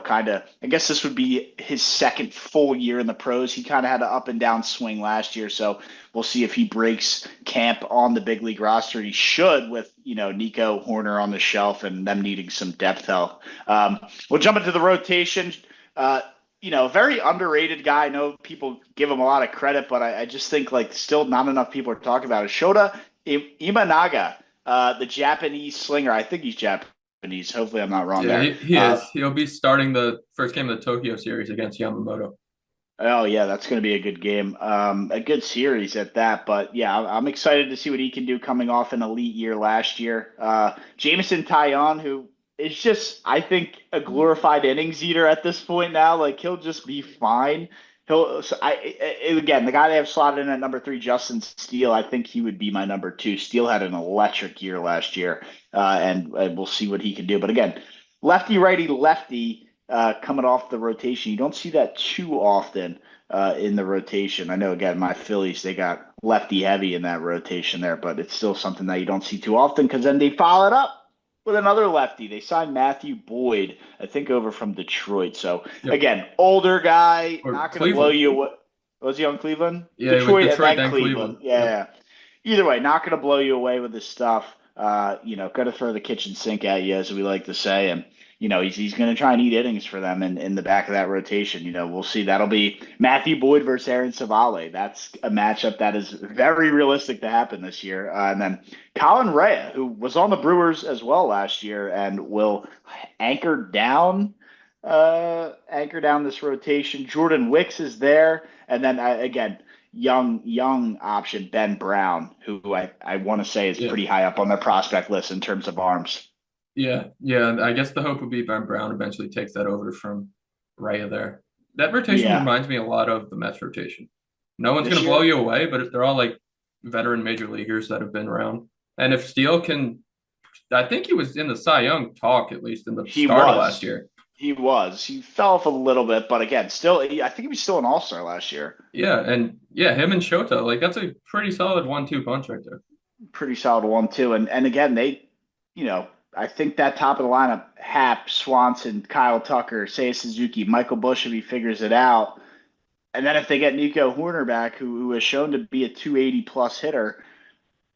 Kind of, I guess this would be his second full year in the pros. He kind of had an up and down swing last year. So we'll see if he breaks camp on the big league roster. He should with, Nico Horner on the shelf and them needing some depth help. We'll jump into the rotation. Very underrated guy. I know people give him a lot of credit, but I just think still not enough people are talking about it. Shota Imanaga, the Japanese slinger. I think he's Japanese. Hopefully I'm not wrong there. He is. He'll be starting the first game of the Tokyo series against Yamamoto. Oh, yeah, that's going to be a good game. A good series at that. But, yeah, I'm excited to see what he can do coming off an elite year last year. Jameson Taillon, who is just, I think, a glorified innings eater at this point now. He'll just be fine. Again, the guy they have slotted in at number 3, Justin Steele, I think he would be my number 2. Steele had an electric year last year, and we'll see what he can do. But, again, lefty, righty, lefty coming off the rotation. You don't see that too often in the rotation. I know, again, my Phillies, they got lefty heavy in that rotation there, but it's still something that you don't see too often because then they follow it up with another lefty. They signed Matthew Boyd, I think, over from Detroit. So, Again, older guy, not going to blow you away. Was he on Cleveland? Yeah, Detroit Detroit and then Cleveland. Yeah. Either way, not going to blow you away with his stuff. going to throw the kitchen sink at you, as we like to say. And, he's going to try and eat innings for them in the back of that rotation. We'll see. That'll be Matthew Boyd versus Aaron Savale. That's a matchup that is very realistic to happen this year. And then Colin Rea, who was on the Brewers as well last year and will anchor down this rotation. Jordan Wicks is there. And then again, young option, Ben Brown, who I want to say is pretty high up on their prospect list in terms of arms. Yeah. I guess the hope would be Ben Brown eventually takes that over from Raya there. That rotation reminds me a lot of the Mets rotation. No one's going to blow you away, but they're all like veteran major leaguers that have been around. And if Steele can, I think he was in the Cy Young talk, at least in the start of last year. He was. He fell off a little bit, but again, still, I think he was still an all-star last year. Yeah, and him and Shota, like that's a pretty solid 1-2 punch right there. Pretty solid 1-2, and again, they, I think that top of the lineup: Happ, Swanson, Kyle Tucker, Seiya Suzuki, Michael Busch if he figures it out, and then if they get Nico Horner back, who has shown to be a 280 plus hitter,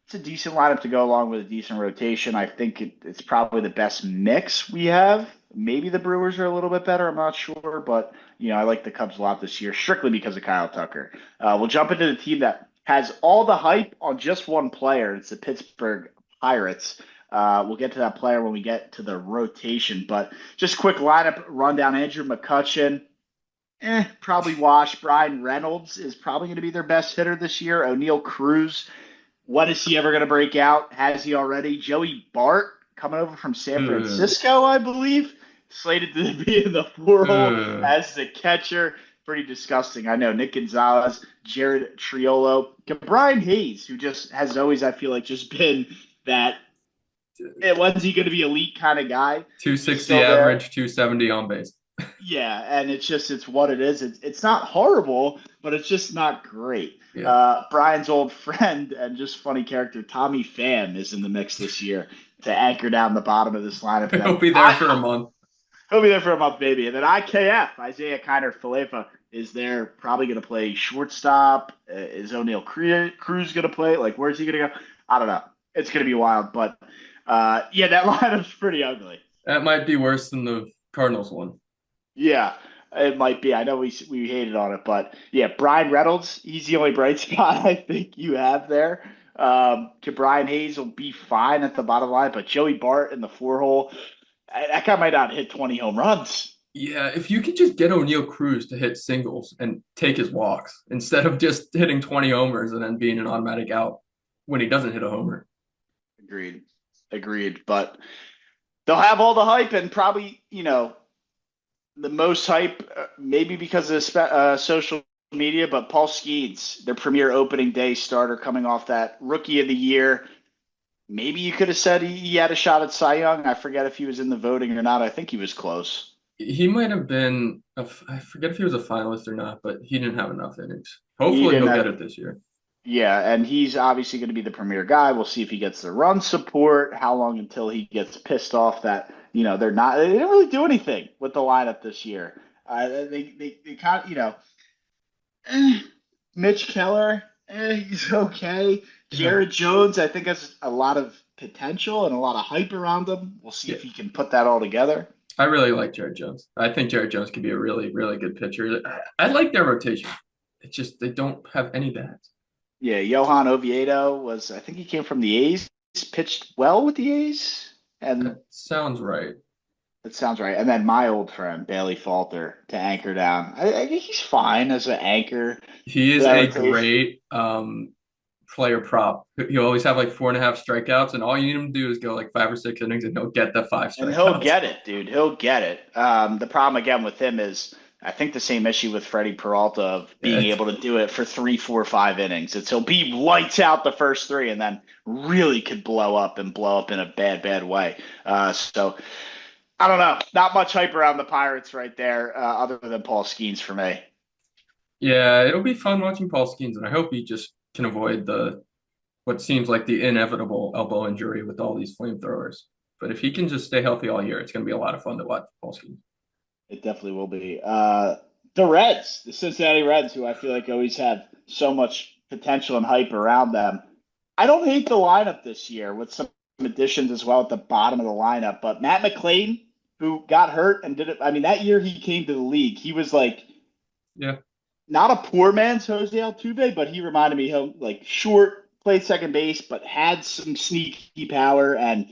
it's a decent lineup to go along with a decent rotation. I think it's probably the best mix we have. Maybe the Brewers are a little bit better. I'm not sure, but I like the Cubs a lot this year, strictly because of Kyle Tucker. We'll jump into the team that has all the hype on just one player. It's the Pittsburgh Pirates. We'll get to that player when we get to the rotation, but just quick lineup rundown. Andrew McCutchen, probably wash. Brian Reynolds is probably going to be their best hitter this year. O'Neal Cruz, when is he ever going to break out? Has he already? Joey Bart, coming over from San Francisco, I believe, slated to be in the 4-hole as the catcher. Pretty disgusting. I know. Nick Gonzalez, Jared Triolo, Brian Hayes, who just has always, I feel like, just been that, when's he going to be elite kind of guy? 260 average, 270 on base. Yeah, and it's what it is. It's not horrible, but it's just not great. Yeah. Brian's old friend and just funny character, Tommy Pham, is in the mix this year to anchor down the bottom of this lineup. He'll be there for a month. He'll be there for a month, baby. And then IKF, Isaiah Kiner Falefa, is there, probably going to play shortstop. Is O'Neal Cruz going to play? Like, where's he going to go? I don't know. It's going to be wild. But, that lineup's pretty ugly. That might be worse than the Cardinals one. Yeah, it might be. I know we hated on it, but Brian Reynolds, he's the only bright spot I think you have there. Brian Hayes will be fine at the bottom line, but Joey Bart in the 4-hole, that guy might not hit 20 home runs. Yeah, if you could just get O'Neal Cruz to hit singles and take his walks instead of just hitting 20 homers and then being an automatic out when he doesn't hit a homer. Agreed. But they'll have all the hype and probably, the most hype, maybe because of social media, but Paul Skeens, their premier opening day starter, coming off that Rookie of the Year. Maybe you could have said he had a shot at Cy Young. I forget if he was in the voting or not. I think he was close. He might have been, I forget if he was a finalist or not, but he didn't have enough innings. Hopefully he'll get it this year. Yeah, and he's obviously going to be the premier guy. We'll see if he gets the run support, how long until he gets pissed off that they didn't really do anything with the lineup this year. They kind of, Mitch Keller, he's okay. Jared Jones, I think, has a lot of potential and a lot of hype around him. We'll see if he can put that all together. I really like Jared Jones. I think Jared Jones could be a really, really good pitcher. I like their rotation. It's just they don't have any bats. Yeah, Johan Oviedo I think he came from the A's, pitched well with the A's. And that sounds right. That sounds right. And then my old friend, Bailey Falter, to anchor down. I think he's fine as an anchor. He is a great player prop. He'll always have like 4.5 strikeouts, and all you need him to do is go like 5 or 6 innings, and he'll get the 5 strikeouts. And he'll get it, dude. He'll get it. The problem, again, with him is I think the same issue with Freddie Peralta of being able to do it for 3, 4, 5 innings. He'll be lights out the first 3 and then really could blow up in a bad way. So I don't know. Not much hype around the Pirates right there, other than Paul Skeens for me. Yeah, it'll be fun watching Paul Skeens, and I hope he just can avoid what seems like the inevitable elbow injury with all these flamethrowers. But if he can just stay healthy all year, it's going to be a lot of fun to watch Paul Skeens. It definitely will be. The Reds, the Cincinnati Reds, who I feel like always have so much potential and hype around them. I don't hate the lineup this year with some additions as well at the bottom of the lineup. But Matt McClain, who got hurt and did it, I mean, that year he came to the league, he was like, Yeah. not a poor man's Jose Altuve, but he reminded me of like short, played second base, but had some sneaky power and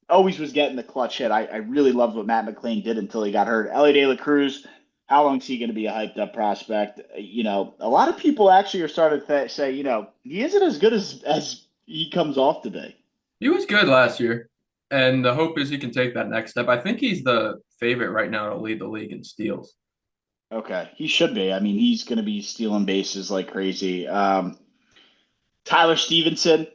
always was getting the clutch hit. I really loved what Matt McClain did until he got hurt. Ellie De La Cruz, how long is he going to be a hyped up prospect? You know, a lot of people actually are starting to say, you know, he isn't as good as he comes off today. He was good last year, and the hope is he can take that next step. I think he's the favorite right now to lead the league in steals. Okay, he should be. I mean, he's going to be stealing bases like crazy. Tyler Stevenson,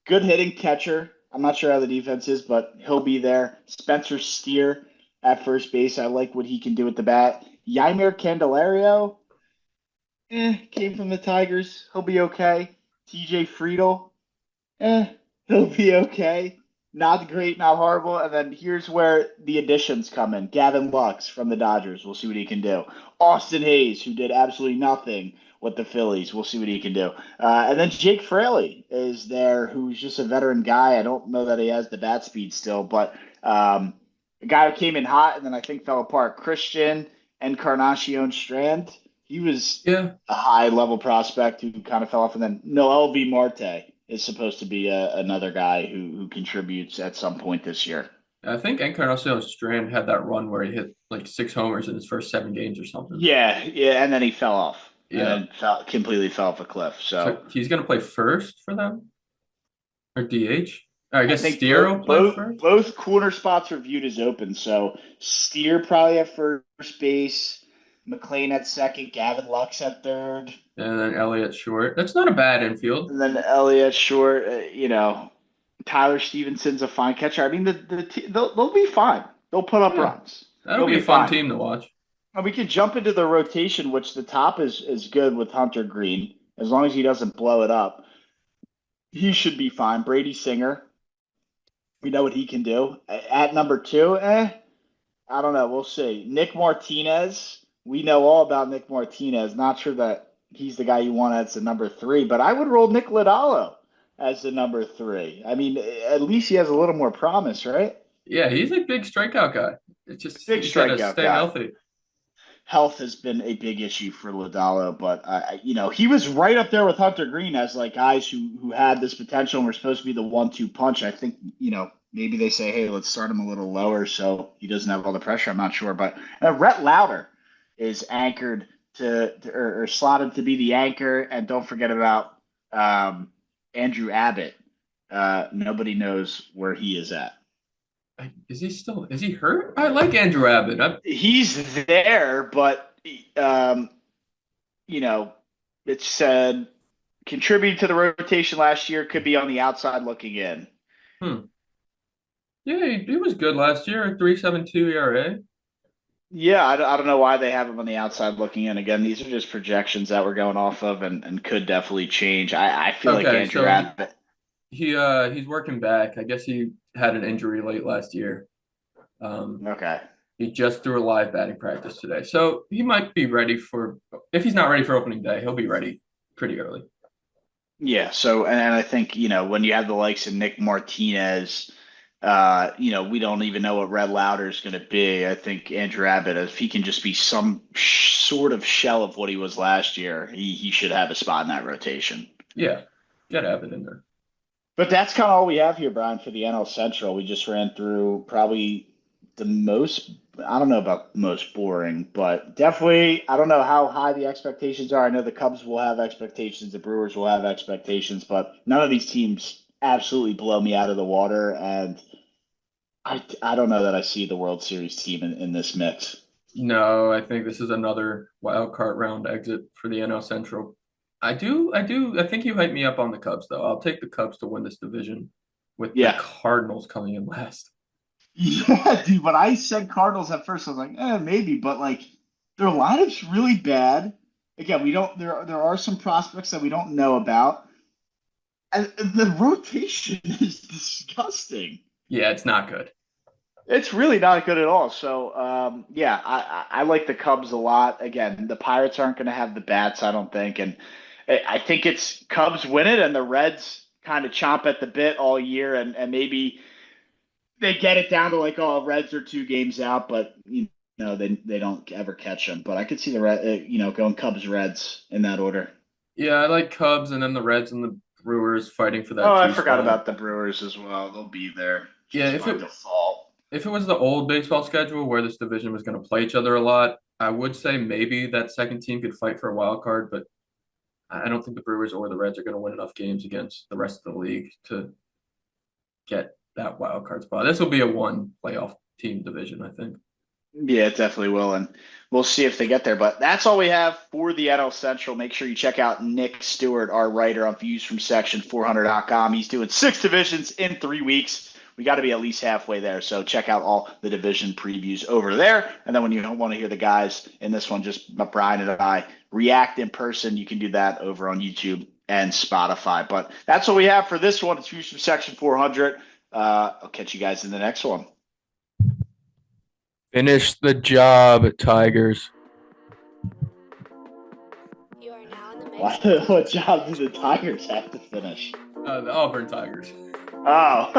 good hitting catcher. I'm not sure how the defense is, but he'll be there. Spencer Steer at first base. I like what he can do with the bat. Yamir Candelario, came from the Tigers. He'll be okay. TJ Friedel, he'll be okay. Not great, not horrible. And then here's where the additions come in. Gavin Lux from the Dodgers. We'll see what he can do. Austin Hayes, who did absolutely nothing with the Phillies. We'll see what he can do. And then Jake Fraley is there, who's just a veteran guy. I don't know that he has the bat speed still, but a guy who came in hot and then I think fell apart. Christian Encarnacion Strand. He was a high-level prospect who kind of fell off. And then Noel B. Marte is supposed to be another guy who contributes at some point this year. I think Encarnacion Strand had that run where he hit like 6 homers in his first 7 games or something. Yeah, and then he fell off. Yeah. And completely fell off a cliff. So he's going to play first for them? Or DH? I guess think Steer will play first? Both corner spots are viewed as open. So Steer probably at first base, McClain at second, Gavin Lux at third. And then Elliott short. That's not a bad infield. And then Elliott short, Tyler Stevenson's a fine catcher. I mean, they'll be fine. They'll put up runs. That'll be a fun team to watch. And we could jump into the rotation, which the top is good with Hunter Green. As long as he doesn't blow it up, he should be fine. Brady Singer, we know what he can do. At number 2, I don't know. We'll see. Nick Martinez, we know all about Nick Martinez. Not sure that he's the guy you want as the number 3, but I would roll Nick Lodolo as the number 3. I mean, at least he has a little more promise, right? Yeah, he's a big strikeout guy. It's just big strikeout stay guy. healthy. Health has been a big issue for Lodolo, but he was right up there with Hunter Green as like guys who had this potential and were supposed to be the 1-2 punch. I think maybe they say, hey, let's start him a little lower so he doesn't have all the pressure. I'm not sure, but Rhett Lauder is anchored or slotted to be the anchor, and don't forget about Andrew Abbott. Nobody knows where he is at. Is he hurt? I like Andrew Abbott. He's there, but it said contributed to the rotation last year, could be on the outside looking in. Yeah, he was good last year, 3.72 ERA. Yeah, I don't know why they have him on the outside looking in. Again, these are just projections that we're going off of and could definitely change. I feel like Andrew Abbott. He's working back. I guess he had an injury late last year. Okay. He just threw a live batting practice today. So he might be ready if he's not ready for opening day, he'll be ready pretty early. Yeah, so and I think, when you have the likes of Nick Martinez, we don't even know what Red Lauder is going to be. I think Andrew Abbott, if he can just be some sort of shell of what he was last year, he should have a spot in that rotation. Yeah, get Abbott in there. But that's kind of all we have here, Brian, for the NL Central. We just ran through probably the most, I don't know about most boring, but definitely, I don't know how high the expectations are. I know the Cubs will have expectations, the Brewers will have expectations, but none of these teams absolutely blow me out of the water. And I don't know that I see the World Series team in this mix. No, I think this is another wild card round exit for the NL Central. I think you hyped me up on the Cubs, though. I'll take the Cubs to win this division with the Cardinals coming in last. Yeah, dude, when I said Cardinals at first, I was like, maybe, but their lineup's really bad. Again, there are some prospects that we don't know about. And the rotation is disgusting. Yeah, it's not good. It's really not good at all. So, I like the Cubs a lot. Again, the Pirates aren't going to have the bats, I don't think. And I think it's Cubs win it and the Reds kind of chomp at the bit all year and maybe they get it down to like, oh, Reds are 2 games out, but they don't ever catch them. But I could see the going Cubs Reds in that order. Yeah, I like Cubs and then the Reds and the Brewers fighting for that. Oh, I 2 forgot spot. about the Brewers as well. They'll be there. Yeah, if it was the old baseball schedule where this division was going to play each other a lot, I would say maybe that second team could fight for a wild card, but I don't think the Brewers or the Reds are going to win enough games against the rest of the league to get that wild card spot. This will be a 1 playoff team division, I think. Yeah, it definitely will, and we'll see if they get there. But that's all we have for the NL Central. Make sure you check out Nick Stewart, our writer on viewsfromsection400.com. He's doing 6 divisions in 3 weeks. We got to be at least halfway there, so check out all the division previews over there. And then when you don't want to hear the guys in this one, just Brian and I react in person, you can do that over on YouTube and Spotify. But that's what we have for this one. It's Views from Section 400. I'll catch you guys in the next one. Finish the job, Tigers. You are now in the mix. What job do the Tigers have to finish? The Auburn Tigers. Oh.